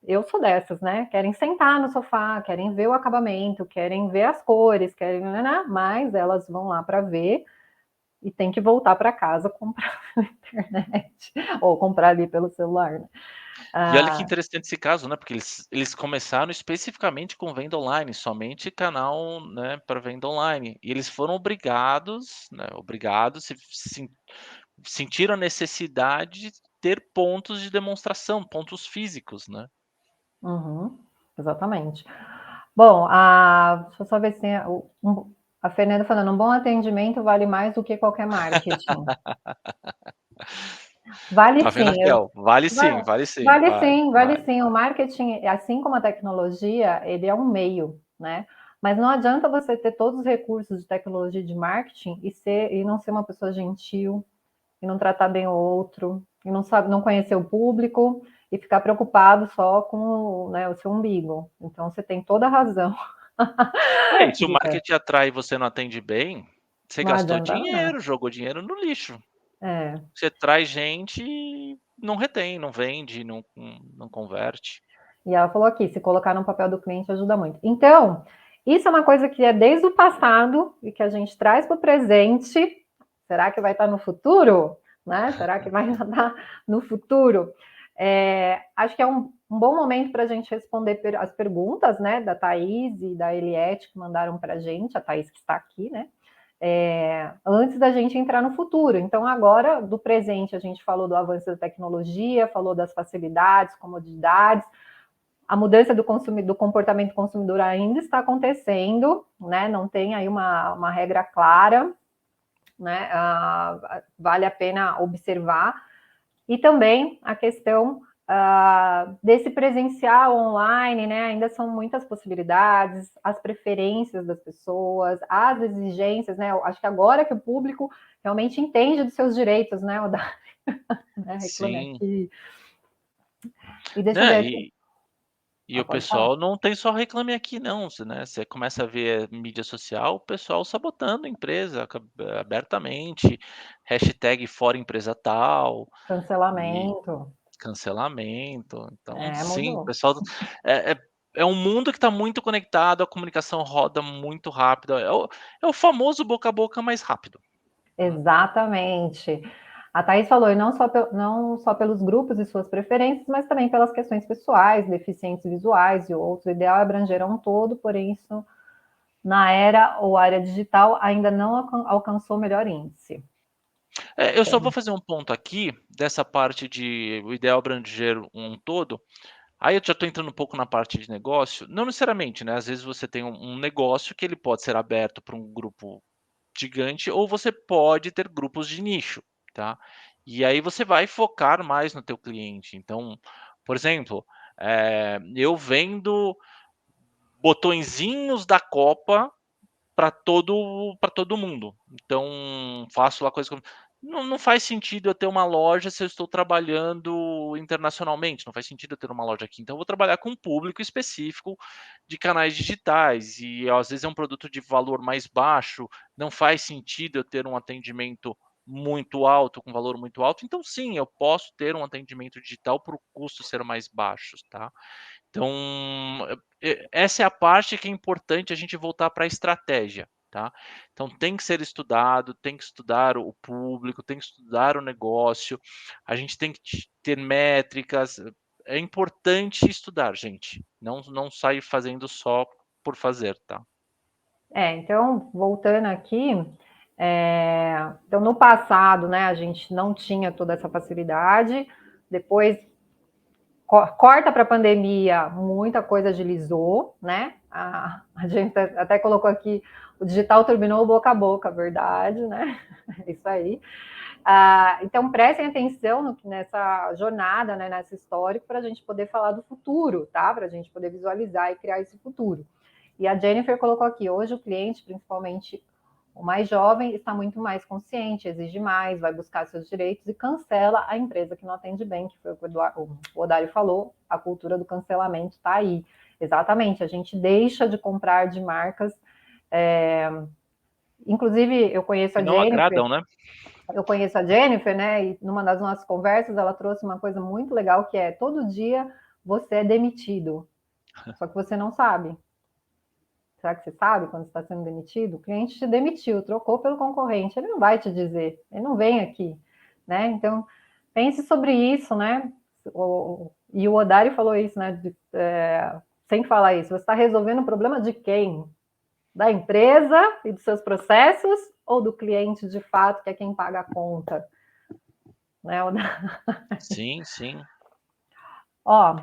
eu sou dessas, né? Querem sentar no sofá, querem ver o acabamento, querem ver as cores, querem, né? Mas elas vão lá para ver e tem que voltar para casa comprar pela internet ou comprar ali pelo celular, né? e olha que Ah, interessante esse caso, né, porque eles começaram especificamente com venda online, somente canal, né, para venda online. E eles foram obrigados, né, obrigados, sentiram a necessidade de ter pontos de demonstração, pontos físicos, né. uhum, exatamente. Bom, deixa eu só ver se tem a Fernanda falando, um bom atendimento vale mais do que qualquer marketing. Vale Tá vendo, sim, Raquel? Vale sim, vale sim, vale vai, sim, vale vai. sim. O marketing, assim como a tecnologia, ele é um meio, né? Mas não adianta você ter todos os recursos de tecnologia e de marketing e não ser uma pessoa gentil, e não tratar bem o outro, e não conhecer o público e ficar preocupado só com, né, o seu umbigo. Então você tem toda a razão. E se o marketing atrai e você não atende bem, você Não gastou adianta nada. dinheiro, jogou dinheiro no lixo. É. Você traz gente e não retém, não vende, não converte. E ela falou aqui, se colocar no papel do cliente ajuda muito. Então, isso é uma coisa que é desde o passado e que a gente traz para o presente. Será que vai estar no futuro? Né? Será que vai estar no futuro? Acho que um bom momento para a gente responder as perguntas, né, da Thaís e da Eliette, que mandaram para a gente, a Thaís que está aqui, né, antes da gente entrar no futuro. Então, agora, do presente, a gente falou do avanço da tecnologia, falou das facilidades, comodidades, a mudança do comportamento consumidor ainda está acontecendo, né, não tem aí uma regra clara, né, vale a pena observar, e também a questão desse presencial online, né? Ainda são muitas possibilidades, as preferências das pessoas, as exigências, né? Eu acho que agora que o público realmente entende dos seus direitos, né? Né? Reclame Sim, aqui. E deixa eu ver né, aqui. e o Pode falar. pessoal não tem só Reclame Aqui não, né, você começa a ver mídia social, o pessoal sabotando a empresa abertamente, hashtag fora empresa tal, e Cancelamento. cancelamento. Então sim, o Mudou. pessoal é é é um mundo que está muito conectado, a comunicação roda muito rápido, é o famoso boca a boca mais rápido, né. Exatamente. A Thaís falou, e não só pelos grupos e suas preferências, mas também pelas questões pessoais, deficientes visuais e outros. O ideal é abranger a um todo, porém isso, na era ou área digital, ainda não alcançou o melhor índice. Eu só vou Então, fazer um ponto aqui, dessa parte de o ideal abranger um todo. Aí eu já estou entrando um pouco na parte de negócio, não necessariamente, né, às vezes você tem um negócio que ele pode ser aberto para um grupo gigante ou você pode ter grupos de nicho, tá. E aí você vai focar mais no teu cliente. Então, por exemplo, eu vendo botõezinhos da Copa para todo mundo. Então, faço lá coisa como não faz sentido eu ter uma loja se eu estou trabalhando internacionalmente, não faz sentido eu ter uma loja aqui. Então eu vou trabalhar com um público específico de canais digitais e às vezes é um produto de valor mais baixo, não faz sentido eu ter um atendimento muito alto, com valor muito alto. Então sim, eu posso ter um atendimento digital para o custo ser mais baixo, tá? Então, essa é a parte que é importante a gente voltar para a estratégia, tá. Então tem que ser estudado, tem que estudar o público, tem que estudar o negócio, a gente tem que ter métricas, é importante estudar, gente, não sair fazendo só por fazer, tá. então, voltando aqui, então no passado, né, a gente não tinha toda essa facilidade, depois corta para a pandemia, muita coisa agilizou, né? A gente até colocou aqui, o digital turbinou boca a boca, verdade, né? É isso aí. Então, prestem atenção nessa jornada, né, nessa história, para a gente poder falar do futuro, tá? Para a gente poder visualizar e criar esse futuro. E a Jennifer colocou aqui, hoje o cliente, principalmente o mais jovem, está muito mais consciente, exige mais, vai buscar seus direitos e cancela a empresa que não atende bem, que foi o que o Odário falou, a cultura do cancelamento está aí. Exatamente, a gente deixa de comprar de marcas. É... Inclusive, Que não agradam, né. eu conheço a Jennifer, né? E numa das nossas conversas, ela trouxe uma coisa muito legal que é todo dia você é demitido, só que você não sabe. Será que você sabe quando está sendo demitido? O cliente te demitiu, trocou pelo concorrente, ele não vai te dizer, ele não vem aqui, né? Então, pense sobre isso, né? E o Odário falou isso, né? Sem falar isso, você está resolvendo o problema de quem? Da empresa e dos seus processos ou do cliente de fato, que é quem paga a conta? Né? Sim, sim. Ó,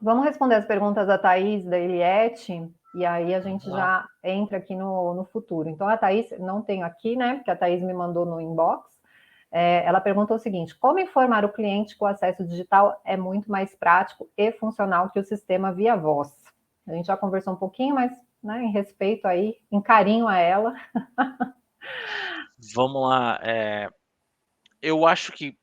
vamos responder as perguntas da Thaís, da Eliette, e aí a Vamos gente lá. já entra aqui no futuro. Então, a Thaís, não tenho aqui, né? Porque a Thaís me mandou no inbox. Ela perguntou o seguinte: como informar o cliente que o acesso digital é muito mais prático e funcional que o sistema via voz? A gente já conversou um pouquinho, mas né, em respeito aí, em carinho a ela. Vamos lá, eu acho que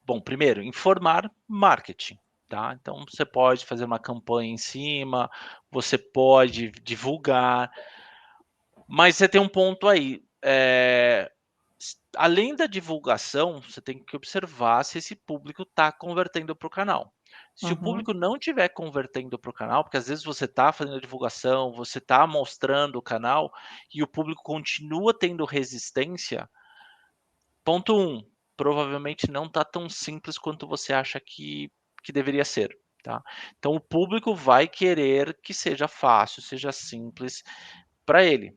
bom, primeiro, informar marketing, tá? Então você pode fazer uma campanha em cima, você pode divulgar, mas você tem um ponto aí, além da divulgação, você tem que observar se esse público está convertendo para o canal. Se o Uhum. público não estiver convertendo para o canal, porque às vezes você está fazendo a divulgação, você está mostrando o canal e o público continua tendo resistência. Ponto um, provavelmente não está tão simples quanto você acha que deveria ser. tá? Então o público vai querer que seja fácil, seja simples para ele.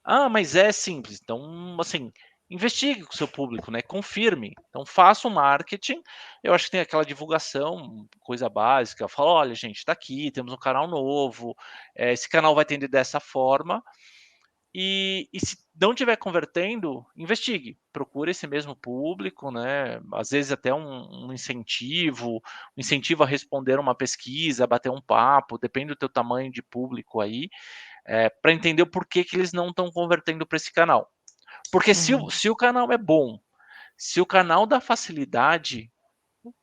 Ah, mas é simples. Então, assim, investigue com o seu público, né? Confirme. Então, faça o marketing. Eu acho que tem aquela divulgação, coisa básica. Fala, olha, gente, está aqui, temos um canal novo. Esse canal vai atender dessa forma. E se não estiver convertendo, investigue. Procure esse mesmo público, né? Às vezes até um incentivo a responder uma pesquisa, bater um papo, depende do teu tamanho de público aí, para entender o porquê que eles não estão convertendo para esse canal. Porque Uhum. se o canal é bom, se o canal dá facilidade, o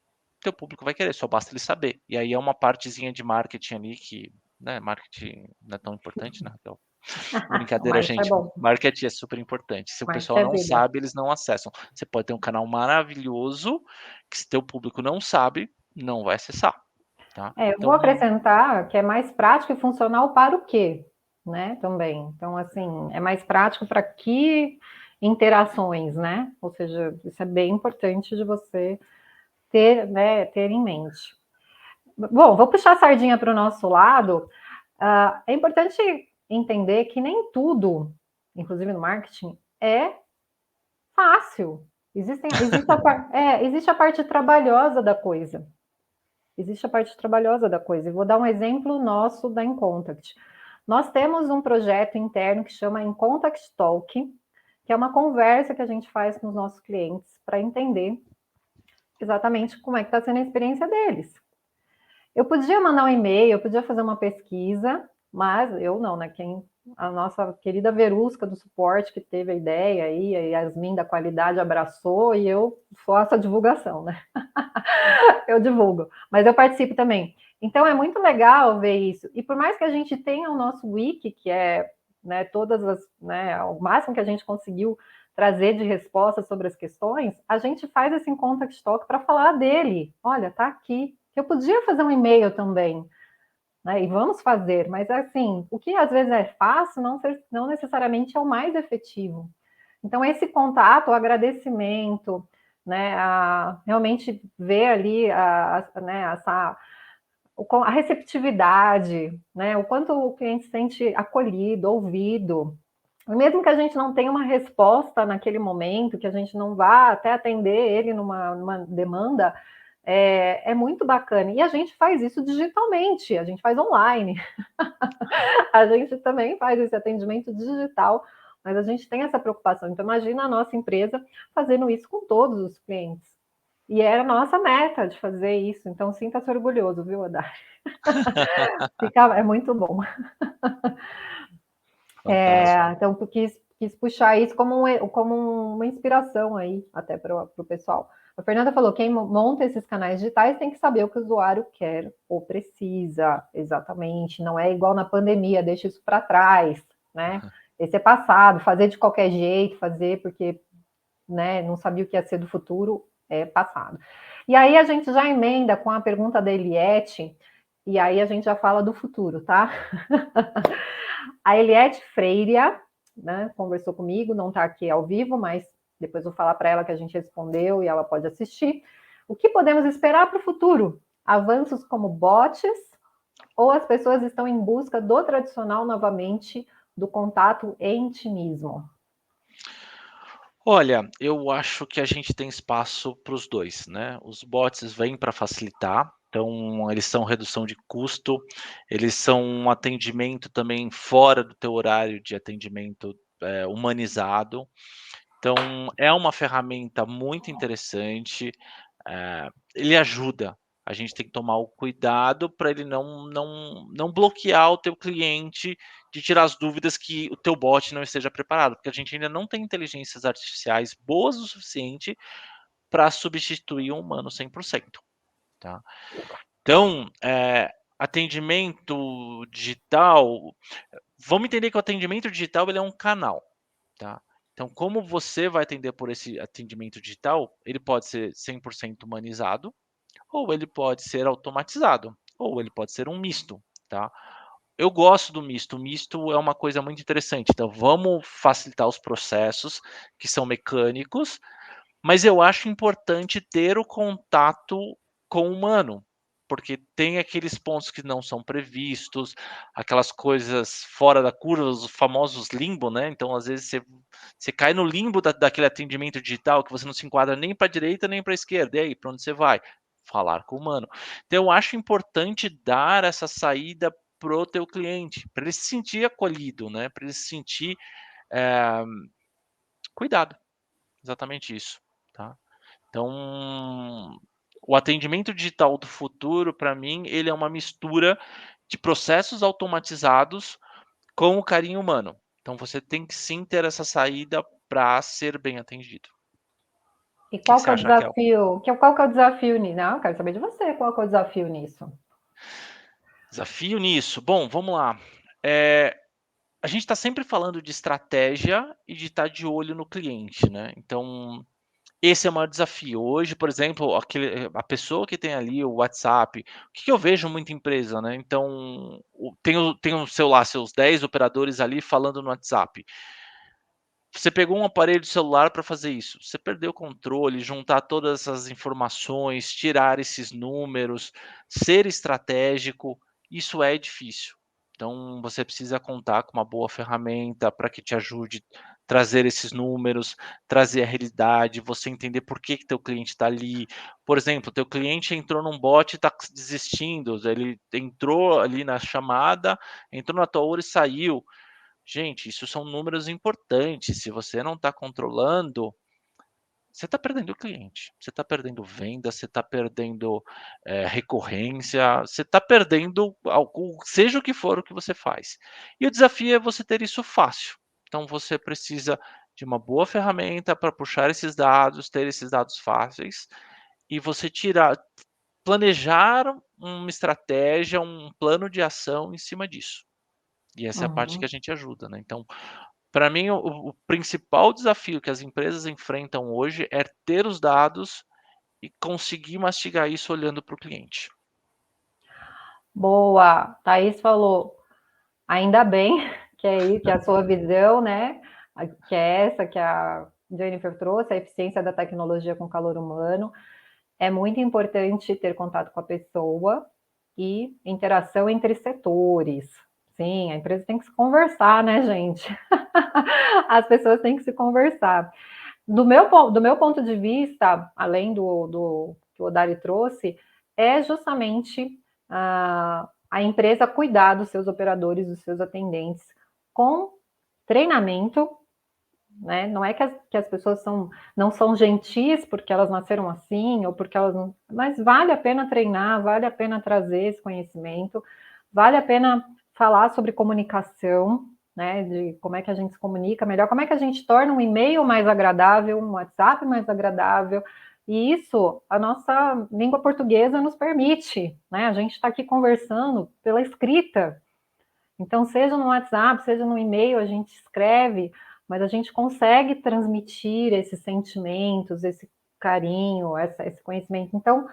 teu público vai querer, só basta ele saber. E aí é uma partezinha de marketing ali que, né, marketing não é tão importante, né, Raquel? Brincadeira, Mas é gente. bom, Marketing é super importante. Se o mas pessoal é não vida. sabe, eles não acessam. Você pode ter um canal maravilhoso que se teu público não sabe, não vai acessar, tá? Eu vou Então, acrescentar que é mais prático e funcional para o quê, né? Também. Então, assim, é mais prático para que interações, né? Ou seja, isso é bem importante de você ter, né, ter em mente. Bom, vou puxar a sardinha para o nosso lado. É importante entender que nem tudo, inclusive no marketing, é fácil. Existe a parte trabalhosa da coisa. Existe a parte trabalhosa da coisa. E vou dar um exemplo nosso da InContact. Nós temos um projeto interno que chama InContact Talk, que é uma conversa que a gente faz com os nossos clientes para entender exatamente como é que está sendo a experiência deles. Eu podia mandar um e-mail, eu podia fazer uma pesquisa, mas eu não, né? A nossa querida Verusca do suporte que teve a ideia aí, a Yasmin da qualidade abraçou e eu faço a divulgação, né? Eu divulgo, mas eu participo também. Então é muito legal ver isso. E por mais que a gente tenha o nosso wiki, que é, né, todas as, né, o máximo que a gente conseguiu trazer de respostas sobre as questões, a gente faz esse contact talk para falar dele. Olha, tá aqui. Eu podia fazer um e-mail também, né? E vamos fazer, mas assim, o que às vezes é fácil, não necessariamente é o mais efetivo. Então, esse contato, o agradecimento, né, realmente ver ali né, a receptividade, né, o quanto o cliente se sente acolhido, ouvido. Mesmo que a gente não tenha uma resposta naquele momento, que a gente não vá até atender ele numa demanda, é muito bacana. E a gente faz isso digitalmente, a gente faz online. A gente também faz esse atendimento digital, mas a gente tem essa preocupação. Então, imagina a nossa empresa fazendo isso com todos os clientes. E era a nossa meta de fazer isso. Então, sinta-se orgulhoso, viu, Adar? É muito bom. fantástico. Então, eu quis puxar isso como uma inspiração aí, até para o pessoal. A Fernanda falou: quem monta esses canais digitais tem que saber o que o usuário quer ou precisa, exatamente. Não é igual na pandemia, deixa isso para trás, né? Esse é passado, fazer de qualquer jeito, fazer porque, né, não sabia o que ia ser do futuro, é passado. E aí a gente já emenda com a pergunta da Eliette, e aí a gente já fala do futuro, tá? A Eliette Freire, né, conversou comigo, não está aqui ao vivo, mas depois vou falar para ela que a gente respondeu e ela pode assistir. O que podemos esperar para o futuro? Avanços como bots ou as pessoas estão em busca do tradicional novamente, do contato e intimismo? Olha, eu acho que a gente tem espaço para os dois, né? Os bots vêm para facilitar, então eles são redução de custo, eles são um atendimento também fora do teu horário de atendimento, humanizado. Então é uma ferramenta muito interessante, ele ajuda. A gente tem que tomar o cuidado para ele não bloquear o teu cliente de tirar as dúvidas que o teu bot não esteja preparado, porque a gente ainda não tem inteligências artificiais boas o suficiente para substituir um humano 100%, tá. Então, atendimento digital, vamos entender que o atendimento digital ele é um canal, tá. Então como você vai atender por esse atendimento digital, ele pode ser 100% humanizado, ou ele pode ser automatizado, ou ele pode ser um misto, tá. Eu gosto do misto, o misto é uma coisa muito interessante, então vamos facilitar os processos que são mecânicos, mas eu acho importante ter o contato com o humano, porque tem aqueles pontos que não são previstos, aquelas coisas fora da curva, os famosos limbo, né? Então, às vezes, você cai no limbo daquele atendimento digital que você não se enquadra nem para a direita nem para a esquerda. E aí, para onde você vai? Falar com o humano. Então, eu acho importante dar essa saída pro teu cliente, para ele se sentir acolhido, né? Para ele se sentir cuidado. Exatamente isso, tá? Então, o atendimento digital do futuro, para mim, ele é uma mistura de processos automatizados com o carinho humano. Então, você tem que sim ter essa saída para ser bem atendido. E O que qual você que é o acha, Raquel? desafio? Qual que é o desafio nisso? Não, eu quero saber de você, qual que é o desafio nisso? Desafio nisso? Bom, vamos lá. A gente está sempre falando de estratégia e de estar de olho no cliente, né? Então, esse é o maior desafio. Hoje, por exemplo, a pessoa que tem ali o WhatsApp, o que eu vejo muita empresa, né? Então, tem o seu lá, seus 10 operadores ali falando no WhatsApp. Você pegou um aparelho de celular para fazer isso. Você perdeu o controle, juntar todas essas informações, tirar esses números, ser estratégico, isso é difícil. Então, você precisa contar com uma boa ferramenta para que te ajude a trazer esses números, trazer a realidade, você entender por que teu cliente está ali. Por exemplo, teu cliente entrou num bot e está desistindo, ele entrou ali na chamada, entrou na tua hora e saiu. Gente, isso são números importantes. Se você não está controlando, você está perdendo o cliente, você está perdendo venda, você está perdendo recorrência, você está perdendo algo, seja o que for o que você faz. E o desafio é você ter isso fácil. Então você precisa de uma boa ferramenta para puxar esses dados, ter esses dados fáceis e você planejar uma estratégia, um plano de ação em cima disso. E essa é a parte que a Uhum. gente ajuda, né? Então, para mim, o principal desafio que as empresas enfrentam hoje é ter os dados e conseguir mastigar isso olhando para o cliente. Boa, Thaís falou, ainda bem que é isso, que é a sua visão, né? Que é essa que a Jennifer trouxe, a eficiência da tecnologia com calor humano. É muito importante ter contato com a pessoa e interação entre setores. Sim, a empresa tem que se conversar, né, gente? As pessoas têm que se conversar. Do meu ponto de vista, além do que o Odari trouxe, é justamente a empresa cuidar dos seus operadores, dos seus atendentes, com treinamento, né? Não é que as pessoas não são gentis porque elas nasceram assim, ou porque elas não. Mas vale a pena treinar, vale a pena trazer esse conhecimento, vale a pena falar sobre comunicação, né? De como é que a gente se comunica melhor, como é que a gente torna um e-mail mais agradável, um WhatsApp mais agradável. E isso a nossa língua portuguesa nos permite, né? A gente está aqui conversando pela escrita. Então, seja no WhatsApp, seja no e-mail, a gente escreve, mas a gente consegue transmitir esses sentimentos, esse carinho, esse conhecimento. Então,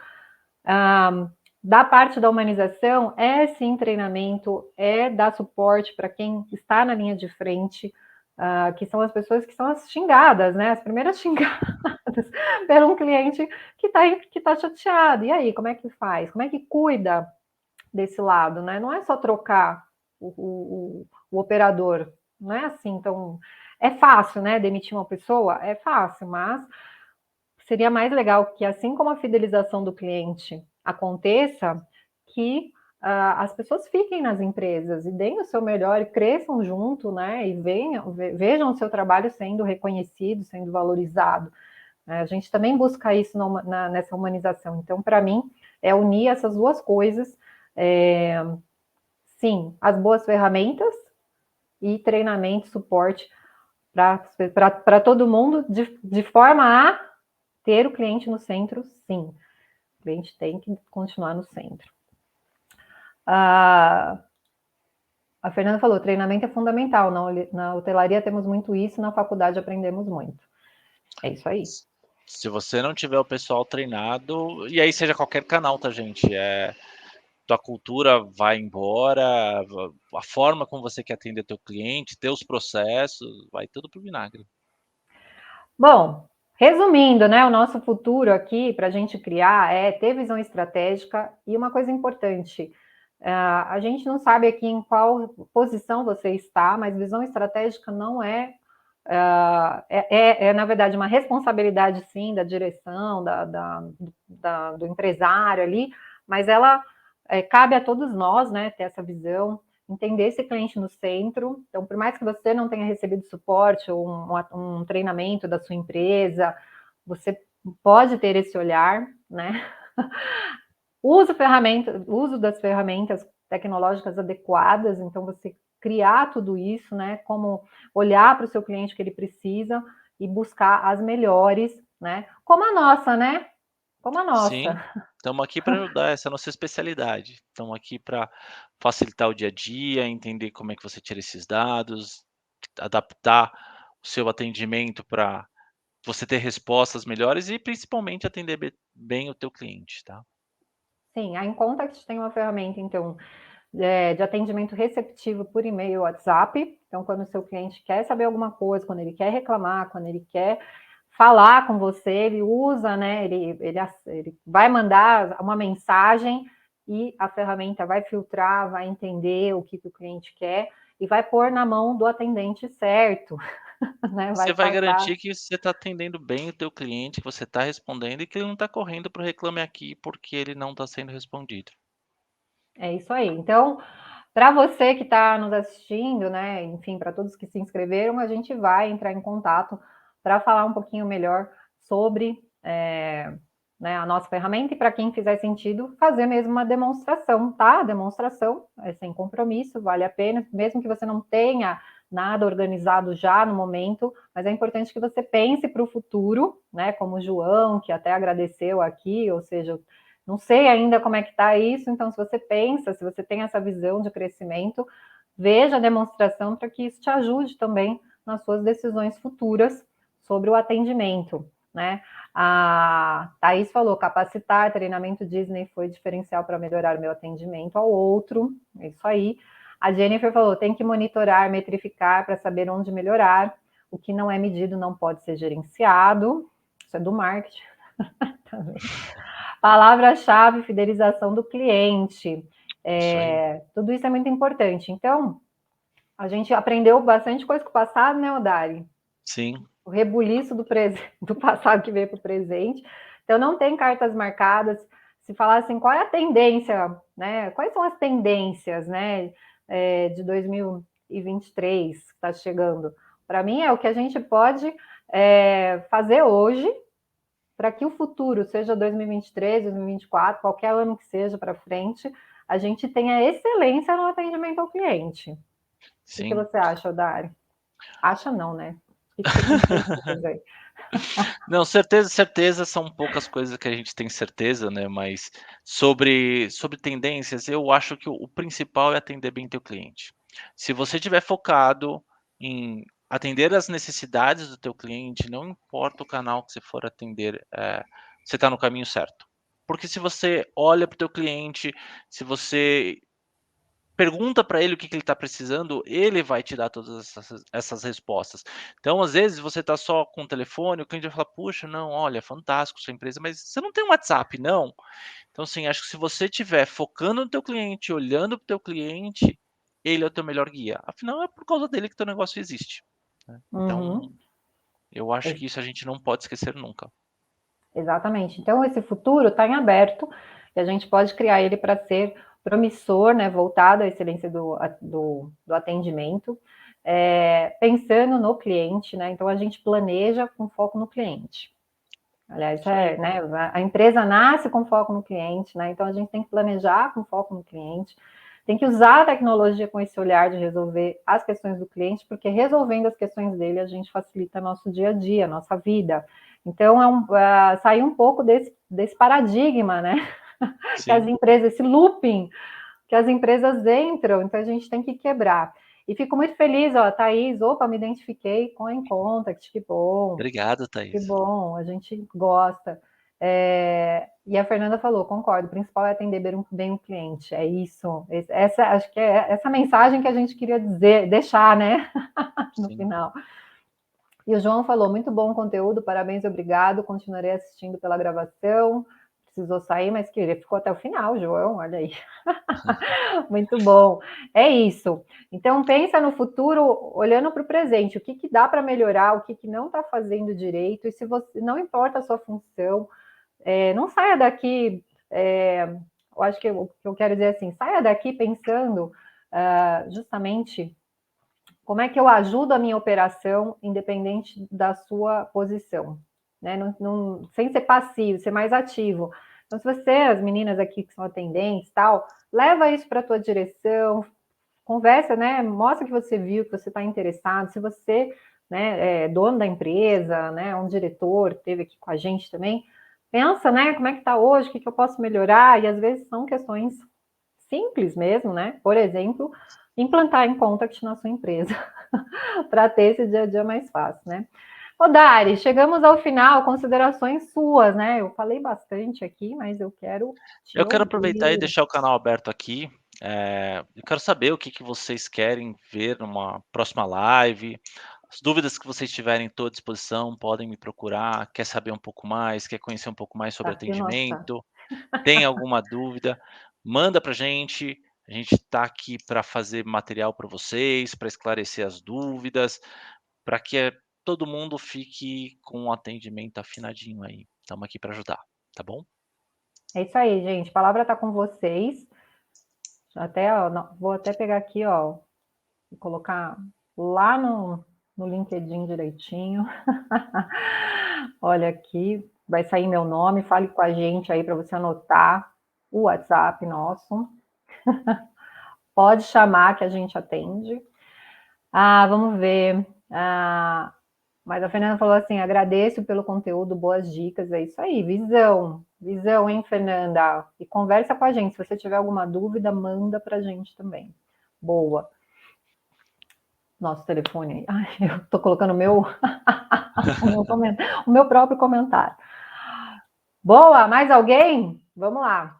da parte da humanização, é sim treinamento, é dar suporte para quem está na linha de frente, que são as pessoas que são as xingadas, né? As primeiras xingadas por um cliente que tá chateado. E aí, como é que faz? Como é que cuida desse lado, né? Não é só trocar o operador, não é assim, então é fácil, né? Demitir uma pessoa é fácil, mas seria mais legal que, assim como a fidelização do cliente aconteça, que as pessoas fiquem nas empresas e deem o seu melhor e cresçam junto, né? E vejam o seu trabalho sendo reconhecido, sendo valorizado. A gente também busca isso nessa humanização. Então, para mim, é unir essas duas coisas. Sim, as boas ferramentas e treinamento, suporte para todo mundo, de forma a ter o cliente no centro, sim. O cliente tem que continuar no centro. A Fernanda falou, treinamento é fundamental. Na hotelaria temos muito isso, na faculdade aprendemos muito. É isso aí. Se você não tiver o pessoal treinado, e aí seja qualquer canal, tá, gente? Tua cultura vai embora, a forma como você quer atender teu cliente, teus processos, vai tudo pro vinagre. Bom, Resumindo, né, o nosso futuro aqui, para a gente criar, é ter visão estratégica e uma coisa importante, a gente não sabe aqui em qual posição você está, mas visão estratégica não na verdade, uma responsabilidade, sim, da direção, do empresário ali, mas ela cabe a todos nós, né, ter essa visão, entender esse cliente no centro. Então, por mais que você não tenha recebido suporte ou um treinamento da sua empresa, você pode ter esse olhar, né? Uso das ferramentas tecnológicas adequadas, então você criar tudo isso, né? Como olhar para o seu cliente que ele precisa e buscar as melhores, né? Como a nossa, né? Como a nossa. Sim, estamos aqui para ajudar, essa é a nossa especialidade. Estamos aqui para facilitar o dia a dia, entender como é que você tira esses dados, adaptar o seu atendimento para você ter respostas melhores e principalmente atender bem o teu cliente, tá? Sim, a Incontact tem uma ferramenta, então, de atendimento receptivo por e-mail e WhatsApp. Então, quando o seu cliente quer saber alguma coisa, quando ele quer reclamar, quando ele quer falar com você, ele usa, né? Ele vai mandar uma mensagem e a ferramenta vai filtrar, vai entender o que o cliente quer e vai pôr na mão do atendente certo, né? Vai Você vai passar. garantir que você está atendendo bem o teu cliente, que você está respondendo e que ele não está correndo para o Reclame Aqui porque ele não está sendo respondido. É isso aí. Então, para você que está nos assistindo, né, enfim, para todos que se inscreveram, a gente vai entrar em contato para falar um pouquinho melhor sobre né, a nossa ferramenta e para quem fizer sentido, fazer mesmo uma demonstração, tá? A demonstração é sem compromisso, vale a pena, mesmo que você não tenha nada organizado já no momento, mas é importante que você pense para o futuro, né? Como o João, que até agradeceu aqui, ou seja, não sei ainda como é que está isso, então se você pensa, se você tem essa visão de crescimento, veja a demonstração para que isso te ajude também nas suas decisões futuras sobre o atendimento, né? A Thaís falou, capacitar, treinamento Disney foi diferencial para melhorar meu atendimento ao outro, é isso aí. A Jennifer falou, tem que monitorar, metrificar para saber onde melhorar, o que não é medido não pode ser gerenciado, isso é do marketing também. Palavra-chave, fidelização do cliente. Isso aí. Tudo isso é muito importante. Então, a gente aprendeu bastante coisa com o passado, né, Odari? Sim, O rebuliço do passado que veio para o presente. Então, não tem cartas marcadas. Se falar assim, qual é a tendência, né? Quais são as tendências, né, de 2023 que está chegando? Para mim, é o que a gente pode fazer hoje para que o futuro, seja 2023, 2024, qualquer ano que seja para frente, a gente tenha excelência no atendimento ao cliente. O que sim. você acha, Dari? Acha não, né? O que você tem certeza aí? Não, certeza, certeza são poucas coisas que a gente tem certeza, né, mas sobre tendências, eu acho que o principal é atender bem teu cliente. Se você estiver focado em atender as necessidades do teu cliente, não importa o canal que você for atender, você está no caminho certo. Porque se você olha para o teu cliente, se você pergunta para ele o que que ele está precisando, ele vai te dar todas essas respostas. Então, às vezes, você está só com o telefone, o cliente vai falar: "Puxa, não, olha, fantástico sua empresa, mas você não tem um WhatsApp, não?". Então, assim, acho que se você estiver focando no teu cliente, olhando para o teu cliente, ele é o teu melhor guia. Afinal, é por causa dele que teu negócio existe, né. Então, Uhum. eu acho que isso a gente não pode esquecer nunca. Exatamente. Então, esse futuro está em aberto e a gente pode criar ele para ser promissor, né, voltado à excelência do atendimento, pensando no cliente, né? Então, a gente planeja com foco no cliente. Aliás, Isso aí. né, a empresa nasce com foco no cliente, né? Então, a gente tem que planejar com foco no cliente, tem que usar a tecnologia com esse olhar de resolver as questões do cliente, porque resolvendo as questões dele, a gente facilita nosso dia a dia, nossa vida. Então, sair um pouco desse paradigma, né? Que as Sim. empresas, esse looping que as empresas entram, então a gente tem que quebrar. E fico muito feliz, ó, Thaís, opa, me identifiquei com a Incontact, Obrigado, que Thaís. bom, a gente gosta. E a Fernanda falou, concordo, o principal é atender bem o cliente, é isso. Acho que é essa mensagem que a gente queria dizer, deixar, né, no Sim. final. E o João falou, muito bom conteúdo, parabéns, obrigado, continuarei assistindo pela gravação. Precisou sair, mas que ele ficou até o final, João, olha aí. Muito bom. É isso. Então, pensa no futuro, olhando para o presente, o que, que dá para melhorar, o que, que não está fazendo direito, e se você não importa a sua função, não saia daqui. Eu acho que o que eu quero dizer assim, saia daqui pensando justamente como é que eu ajudo a minha operação, independente da sua posição, né? Sem ser passivo, ser mais ativo. Então, se você, as meninas aqui que são atendentes, tal, leva isso para a tua direção, conversa, né? Mostra que você viu, que você está interessado. Se você, né, é dono da empresa, né, um diretor, teve aqui com a gente também, pensa, né, como é que está hoje, o que, que eu posso melhorar, e às vezes são questões simples mesmo, né? Por exemplo, implantar em Contact na sua empresa, para ter esse dia a dia mais fácil, né? Ô, Dari, chegamos ao final, considerações suas, né? Eu falei bastante aqui, mas eu quero te Eu quero aproveitar e ouvir. deixar o canal aberto aqui. Eu quero saber o que que vocês querem ver numa próxima live. As dúvidas que vocês tiverem, estou à disposição, podem me procurar. Quer saber um pouco mais? Quer conhecer um pouco mais Tá sobre aqui, nossa. atendimento? Tem alguma dúvida? Manda para a gente. A gente está aqui para fazer material para vocês, para esclarecer as dúvidas, para que todo mundo fique com um atendimento afinadinho aí. Estamos aqui para ajudar, tá bom? É isso aí, gente. A palavra está com vocês. Até, ó, vou até pegar aqui, ó, e colocar lá no LinkedIn direitinho. Olha aqui, vai sair meu nome. Fale com a gente aí para você anotar o WhatsApp nosso. Pode chamar que a gente atende. Vamos ver. Mas a Fernanda falou assim: agradeço pelo conteúdo, boas dicas. É isso aí, visão. Visão, hein, Fernanda? E conversa com a gente. Se você tiver alguma dúvida, manda para a gente também. Boa. Nosso telefone aí. Ai, eu tô colocando o meu próprio comentário. Boa, mais alguém? Vamos lá.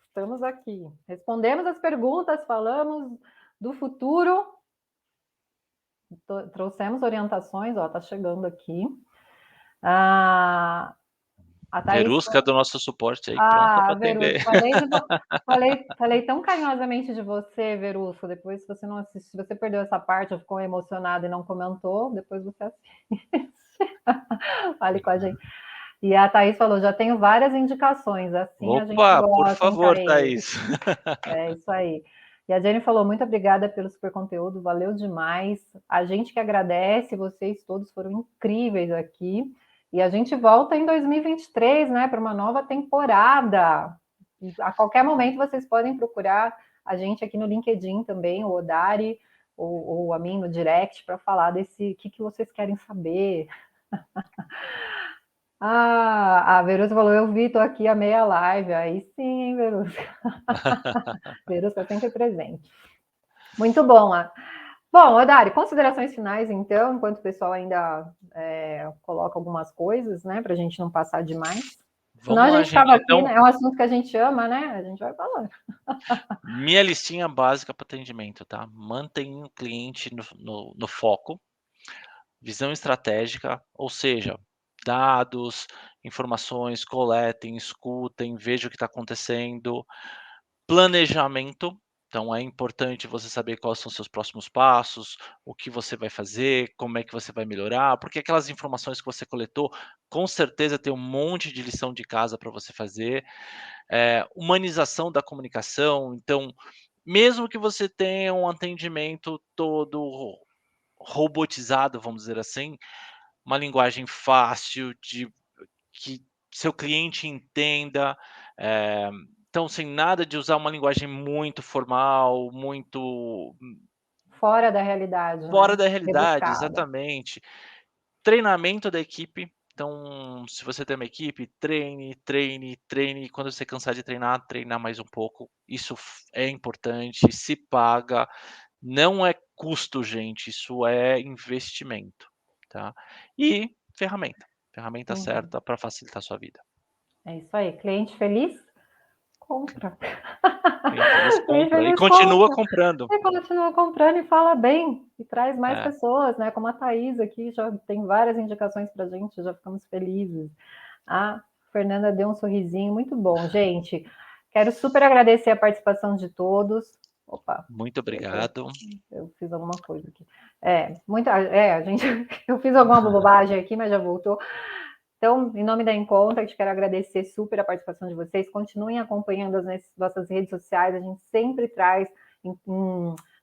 Estamos aqui. Respondemos as perguntas, falamos do futuro, trouxemos orientações, ó, tá chegando aqui. A Thaís. Verusca do nosso suporte aí, pronta para Verusca, atender. falei tão carinhosamente de você, Verusca. Depois, se você não assistiu, se você perdeu essa parte, ou ficou emocionada e não comentou, depois você assiste. Fale com a gente. E a Thaís falou: já tenho várias indicações, assim a gente Opa, por gosta, hein, favor, Thaís? Thaís. É isso aí. E a Jenny falou: muito obrigada pelo super conteúdo, valeu demais. A gente que agradece, vocês todos foram incríveis aqui. E a gente volta em 2023, né, para uma nova temporada. E a qualquer momento vocês podem procurar a gente aqui no LinkedIn também, o Odari, ou a mim no direct, para falar desse o que vocês querem saber. A Verusca falou: eu vi, tô aqui a meia live. Aí sim, hein, Verusca? Verusca sempre presente. Muito bom. Bom, Odari, considerações finais, então, enquanto o pessoal ainda coloca algumas coisas, né, para a gente não passar demais. Senão a Vamos lá, gente ficava gente. aqui, Então, né? É um assunto que a gente ama, né? A gente vai falando. minha listinha básica para atendimento, tá? Mantenha o cliente no foco, visão estratégica, ou seja, dados, informações, coletem, escutem, vejam o que está acontecendo. Planejamento, então é importante você saber quais são os seus próximos passos, o que você vai fazer, como é que você vai melhorar, porque aquelas informações que você coletou, com certeza tem um monte de lição de casa para você fazer. Humanização da comunicação, então, mesmo que você tenha um atendimento todo robotizado, vamos dizer assim, uma linguagem fácil de que seu cliente entenda, então sem nada de usar uma linguagem muito formal, muito Fora da realidade, fora né? da realidade, Rebuscada. exatamente. Treinamento da equipe, então se você tem uma equipe, treine, treine, treine, quando você cansar de treinar, treinar mais um pouco, isso é importante, se paga, não é custo, gente, isso é investimento, tá. E ferramenta Uhum. certa para facilitar a sua vida. É isso aí. Cliente feliz, compra. Eles compram e Eles continua compram. comprando. E continua comprando e fala bem, e traz mais É, pessoas, né? Como a Thaís aqui, já tem várias indicações para a gente, já ficamos felizes. A Fernanda deu um sorrisinho, muito bom. Gente, quero super agradecer a participação de todos. Opa, muito obrigado. eu fiz alguma coisa aqui. A gente, eu fiz alguma bobagem aqui, mas já voltou. Então, em nome da Incontact, quero agradecer super a participação de vocês. Continuem acompanhando as nossas redes sociais, a gente sempre traz.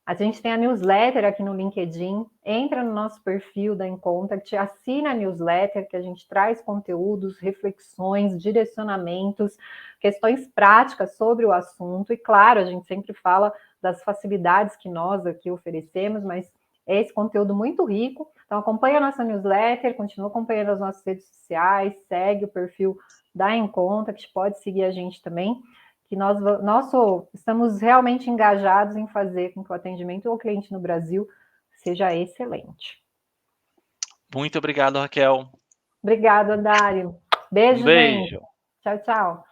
A gente tem a newsletter aqui no LinkedIn. Entra no nosso perfil da Incontact, assina a newsletter, que a gente traz conteúdos, reflexões, direcionamentos, questões práticas sobre o assunto. E, claro, a gente sempre fala das facilidades que nós aqui oferecemos, mas é esse conteúdo muito rico. Então, acompanha a nossa newsletter, continua acompanhando as nossas redes sociais, segue o perfil da Incontact, pode seguir a gente também, que nós estamos realmente engajados em fazer com que o atendimento ao cliente no Brasil seja excelente. Muito obrigado, Raquel. Obrigada, Dário. Um Beijo, gente. beijo. Tchau, tchau.